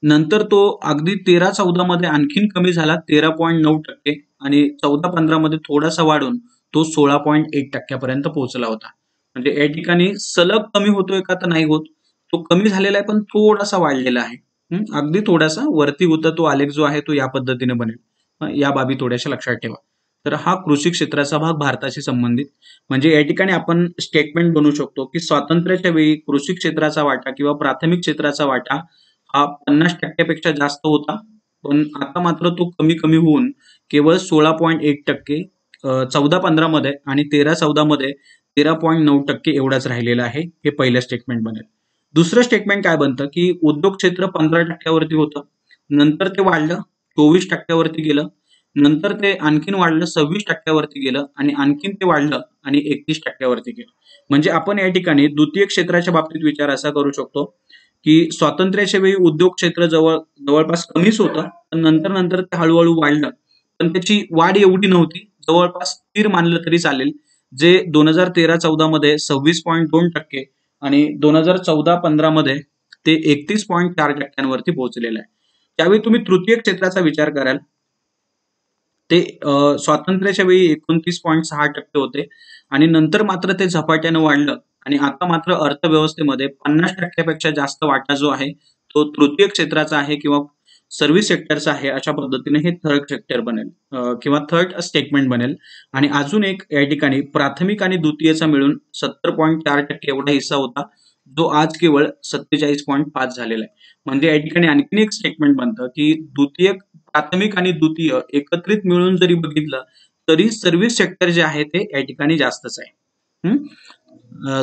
नंतर तो अगदी 13-14 मध्ये आणखीन कमी झाला, 13.9%, आणि 14-15 मध्ये थोडासा वाढून तो 16.1% पर्यंत पोहोचला होता. म्हणजे या ठिकाणी सलग कमी होतोय का तर नाही होत, तो कमी झालेला आहे पण थोडासा वाढलेला आहे. अगदी थोडासा वरती होता तो आलेख जो आहे तो या पद्धतीने बनेल. या बाबी थोड्याशा लक्षात ठेवा. तर हा कृषी क्षेत्राचा भाग भारताशी संबंधित. म्हणजे या ठिकाणी आपण स्टेटमेंट बनवू शकतो की स्वातंत्र्याच्या वेळी कृषी क्षेत्राचा वाटा किंवा प्राथमिक क्षेत्राचा वाटा हा 50% पेक्षा जास्त होता, पण आता मात्र तो कमी कमी होऊन केवळ 16.1%, 14-15 मध्ये आणि 13-14 मध्ये 13.9% एवढाच राहिलेला आहे. हे पहिलं स्टेटमेंट बनेल. दुसरं स्टेटमेंट काय बनतं की उद्योग क्षेत्र 15% वरती होतं, नंतर ते वाढलं 24% वरती गेलं, नंतर ते आणखीन वाढलं 26% गेलं आणि आणखीन ते वाढलं आणि 31% गेलं. म्हणजे आपण या ठिकाणी द्वितीय क्षेत्राच्या बाबतीत विचार असा करू शकतो की स्वातंत्र्याच्या वेळी उद्योग क्षेत्र जवळपास कमीच होतं, पण नंतर नंतर ते हळूहळू वाढलं. पण त्याची वाढ एवढी नव्हती, जवळपास स्थिर मानलं तरी चालेल. जे 2013-14 मध्ये 26.2% आणि 2014-15 मध्ये ते 31.4% पोहोचलेलं आहे. त्यावेळी तुम्ही तृतीय क्षेत्राचा विचार कराल, ते स्वातंत्र्याच्या वेळी 29.6% होते आणि नंतर मात्र ते झपाट्यानं वाढलं आणि आता मात्र अर्थव्यवस्थेमध्ये 50% पेक्षा जास्त वाटा जो आहे तो तृतीय क्षेत्राचा आहे किंवा सर्व्हिस सेक्टरचा आहे. अशा पद्धतीने हे थर्ड सेक्टर बनेल किंवा थर्ड स्टेटमेंट बनेल. आणि अजून एक या ठिकाणी प्राथमिक आणि द्वितीयचा मिळून 70.4% एवढा हिस्सा होता, जो आज केवळ 47.5 झालेला आहे. म्हणजे या ठिकाणी आणखीन एक स्टेटमेंट बनतं की प्राथमिक आणि द्वितीय एकत्रित मिळून जरी बघितलं तरी सर्व्हिस सेक्टर जे आहे ते या ठिकाणी जास्तच आहे.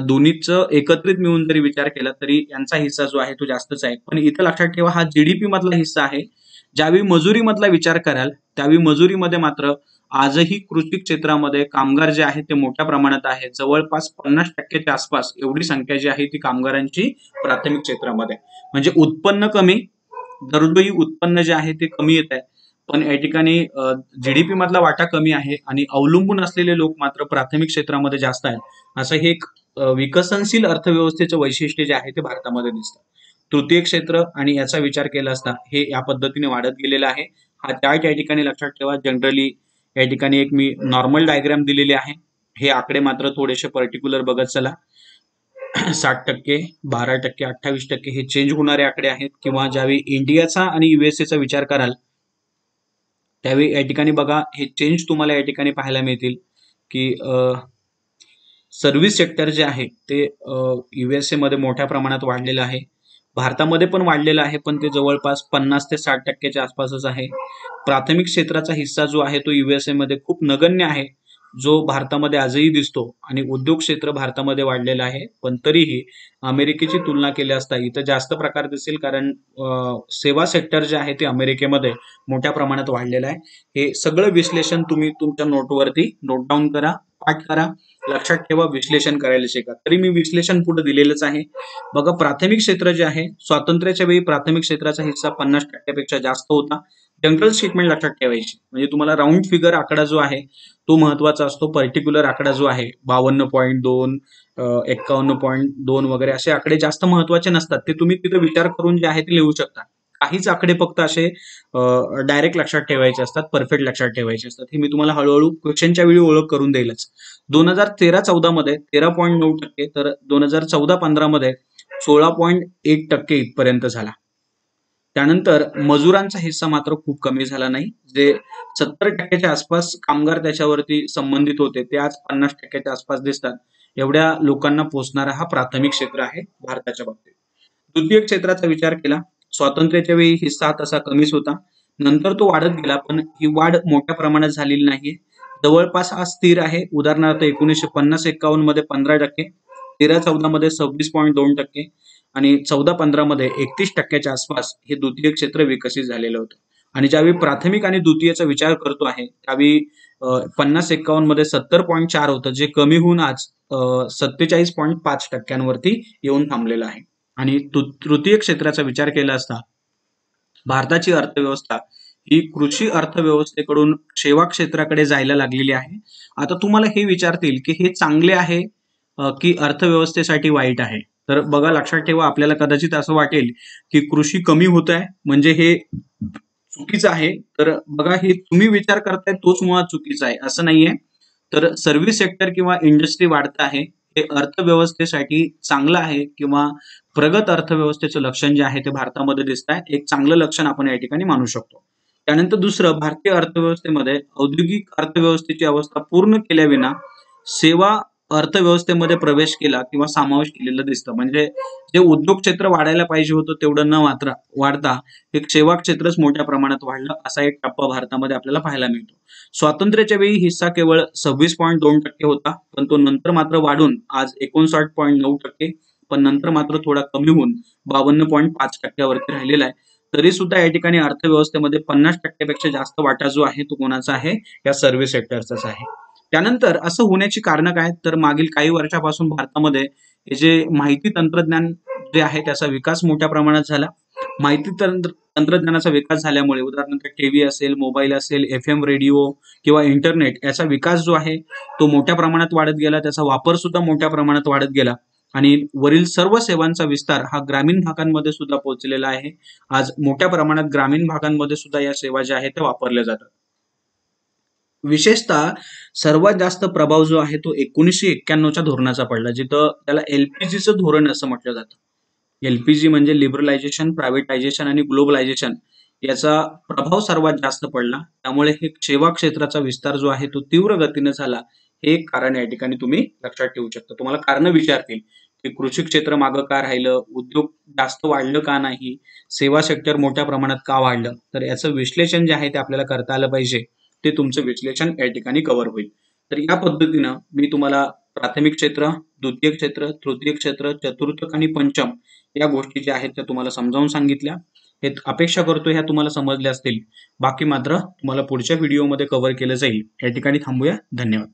दोन्हीचं एकत्रित मिळून जरी विचार केला तरी यांचा हिस्सा जो आहे तो जास्तच आहे. पण इथं लक्षात ठेवा, हा जीडीपी मधला हिस्सा आहे. ज्यावेळी मजुरी मधला विचार कराल त्यावेळी मजुरीमध्ये मात्र आजही कृषी क्षेत्रामध्ये कामगार जे आहेत ते मोठ्या प्रमाणात आहे. जवळपास 50%च्या आसपास एवढी संख्या जी आहे ती कामगारांची प्राथमिक क्षेत्रामध्ये. म्हणजे उत्पन्न कमी, दरडोई उत्पन्न जे आहे ते कमी येत आहे, पण या ठिकाणी जीडीपी मधला वाटा कमी आहे आणि अवलंबून असलेले लोक मात्र प्राथमिक क्षेत्रामध्ये जास्त आहेत. असं हे एक विकसनशील अर्थव्यवस्थेचं वैशिष्ट्य जे आहे ते भारतामध्ये दिसतं. तृतीय क्षेत्र आणि याचा विचार केला असता हे या पद्धतीने वाढत गेलेलं आहे. हा चार्ट या ठिकाणी लक्षात ठेवा. जनरली या ठिकाणी एक मी नॉर्मल डायग्राम दिलेली आहे. हे आकडे मात्र थोडेसे पर्टिक्युलर बघत चला. 60%, 12%, 28% हे चेंज होणारे आकडे आहेत. किंवा ज्यावेळी इंडियाचा आणि युएसएचा विचार कराल त्यावेळी या ठिकाणी बघा हे चेंज तुम्हाला या ठिकाणी पाहायला मिळतील की सर्व्हिस सेक्टर जे आहे ते युएसए मध्ये मोठ्या प्रमाणात वाढलेलं आहे. भारतामध्ये पण वाढलेलं आहे, पण ते जवळपास 50 ते 60%च्या आसपासच आहे. प्राथमिक क्षेत्राचा हिस्सा जो आहे तो युएसए मध्ये खूप नगण्य आहे, जो भारतामध्ये आजही दिसतो. आणि उद्योग क्षेत्र भारतामध्ये वाढलेलं आहे, पण तरीही अमेरिकेची तुलना केली असता इथं जास्त प्रकार दिसेल, कारण सेवा सेक्टर जे आहे ते अमेरिकेमध्ये मोठ्या प्रमाणात वाढलेलं आहे. हे सगळं विश्लेषण तुम्ही तुमच्या नोटवरती नोट डाऊन करा, पाठ करा, लक्षात ठेवा, विश्लेषण करायला शिका. तरी मी विश्लेषण पुढे दिलेलंच आहे. बघा, प्राथमिक क्षेत्र जे आहे, स्वातंत्र्याच्या वेळी प्राथमिक क्षेत्राचा हिस्सा 50% पेक्षा जास्त होता. जनरल स्टेटमेंट लक्षात ठेवायची, म्हणजे तुम्हाला राऊंड फिगर आकडा जो आहे तो महत्वाचा असतो. पर्टिक्युलर आकडा जो आहे 52.2, 51.2 वगैरे असे आकडे जास्त महत्वाचे नसतात. ते तुम्ही तिथे विचार करून जे आहे ते लिहू शकता. काहीच आकडे फक्त असे डायरेक्ट लक्षात ठेवायचे असतात, परफेक्ट लक्षात ठेवायचे असतात. हे मी तुम्हाला हळूहळू क्वेश्चनच्या वेळी ओळख करून देईलच. 2013-14 मध्ये 13.9%, तर 2014-15 मध्ये 16.1% इथपर्यंत झाला. त्यानंतर मजुरांचा हिस्सा मात्र खूप कमी झाला नाही. जे 70%च्या आसपास कामगार त्याच्यावरती संबंधित होते ते आज 50%च्या आसपास दिसतात. एवढ्या लोकांना पोहोचणारा हा प्राथमिक क्षेत्र आहे भारताच्या बाबतीत. द्वितीय क्षेत्राचा विचार केला, स्वातंत्र्याच्या वेळी हिस्सा तसा कमीच होता, नंतर तो वाढत गेला, पण ही वाढ मोठ्या प्रमाणात झालेली नाहीये. जवळपास हा स्थिर आहे. उदाहरणार्थ 1950-51 मध्ये 15%, 13-14 मध्ये 26.2% आणि 14-15 मध्ये 31%च्या आसपास हे द्वितीय क्षेत्र विकसित झालेलं होतं. आणि ज्यावेळी प्राथमिक आणि द्वितीयचा विचार करतो आहे त्यावेळी 50-51 मध्ये 70.4 होतं, जे कमी होऊन आज 47.5% येऊन थांबलेलं आहे. आणि तृतीय क्षेत्राचा विचार केला असता भारताची अर्थव्यवस्था ही कृषी अर्थव्यवस्थेकडून सेवा क्षेत्राकडे जायला लागलेली आहे. आता तुम्हाला हे विचारतील की हे चांगले आहे की अर्थव्यवस्थेसाठी वाईट आहे. तर बघा, लक्षात ठेवा, आपल्याला कदाचित असं वाटेल की कृषी कमी होत आहे म्हणजे हे चुकीचं आहे. तर बघा, हे तुम्ही विचार करताय तोच मुळात चुकीचा आहे असं नाहीये. तर सर्व्हिस सेक्टर किंवा इंडस्ट्री वाढत आहे हे अर्थव्यवस्थेसाठी चांगलं आहे, किंवा प्रगत अर्थव्यवस्थेचं लक्षण जे आहे ते भारतामध्ये दिसत आहे. एक चांगलं लक्षण आपण या ठिकाणी मानू शकतो. त्यानंतर दुसरं, भारतीय अर्थव्यवस्थेमध्ये औद्योगिक अर्थव्यवस्थेची अवस्था पूर्ण केल्याविना सेवा अर्थव्यवस्थेमध्ये प्रवेश केला किंवा समावेश केलेलं दिसतं. म्हणजे जे उद्योग क्षेत्र वाढायला पाहिजे होतं तेवढं न वाढता एक सेवा क्षेत्रच मोठ्या प्रमाणात वाढलं, असा एक टप्पा भारतामध्ये आपल्याला पाहायला मिळतो. स्वातंत्र्याच्या वेळी हिस्सा केवळ 26.2% होता, पण तो नंतर मात्र वाढून आज 59.9%, पण नंतर मात्र थोडा कमी होऊन 52.5% राहिलेला आहे. तरी सुद्धा या ठिकाणी अर्थव्यवस्थेमध्ये 50% पेक्षा जास्त वाटा जो आहे तो कोणाचा आहे, या सर्व्हिस सेक्टरचाच आहे. त्यानंतर असं होण्याची कारणं काय, तर मागील काही वर्षापासून भारतामध्ये हे जे माहिती तंत्रज्ञान जे आहे त्याचा विकास मोठ्या प्रमाणात झाला. माहिती तंत्रज्ञानाचा विकास झाल्यामुळे उदाहरणार्थ टीव्ही असेल, मोबाईल असेल, FM रेडिओ किंवा इंटरनेट याचा विकास जो आहे तो मोठ्या प्रमाणात वाढत गेला. त्याचा वापर सुद्धा मोठ्या प्रमाणात वाढत गेला आणि वरील सर्व सेवांचा विस्तार हा ग्रामीण भागांमध्ये सुद्धा पोहोचलेला आहे. आज मोठ्या प्रमाणात ग्रामीण भागांमध्ये सुद्धा या सेवा ज्या आहेत त्या वापरल्या जातात. विशेषतः सर्वात जास्त प्रभाव जो आहे तो 1991च्या धोरणाचा पडला, जिथं त्याला LPGचं धोरण असं म्हटलं जातं. LPG म्हणजे लिबरलायझेशन, प्रायव्हेटायझेशन आणि ग्लोबलायझेशन याचा प्रभाव सर्वात जास्त पडला. त्यामुळे हे सेवा क्षेत्राचा विस्तार जो आहे तो तीव्र गतीने झाला. हे एक कारण या ठिकाणी तुम्ही लक्षात ठेवू शकता. तुम्हाला कारणं विचारतील की कृषी क्षेत्र मागं का राहिलं, उद्योग जास्त वाढलं का नाही, सेवा सेक्टर मोठ्या प्रमाणात का वाढलं, तर याचं विश्लेषण जे आहे ते आपल्याला करता आलं पाहिजे. ते तुमचं विश्लेषण या ठिकाणी कव्हर होईल. तर या पद्धतीनं मी तुम्हाला प्राथमिक क्षेत्र, द्वितीय क्षेत्र, तृतीय क्षेत्र, चतुर्थक आणि पंचम या गोष्टी ज्या आहेत त्या तुम्हाला समजावून सांगितल्या. हे अपेक्षा करतो ह्या तुम्हाला समजल्या असतील. बाकी मात्र तुम्हाला पुढच्या व्हिडिओमध्ये कव्हर केलं जाईल. या ठिकाणी थांबूया. धन्यवाद.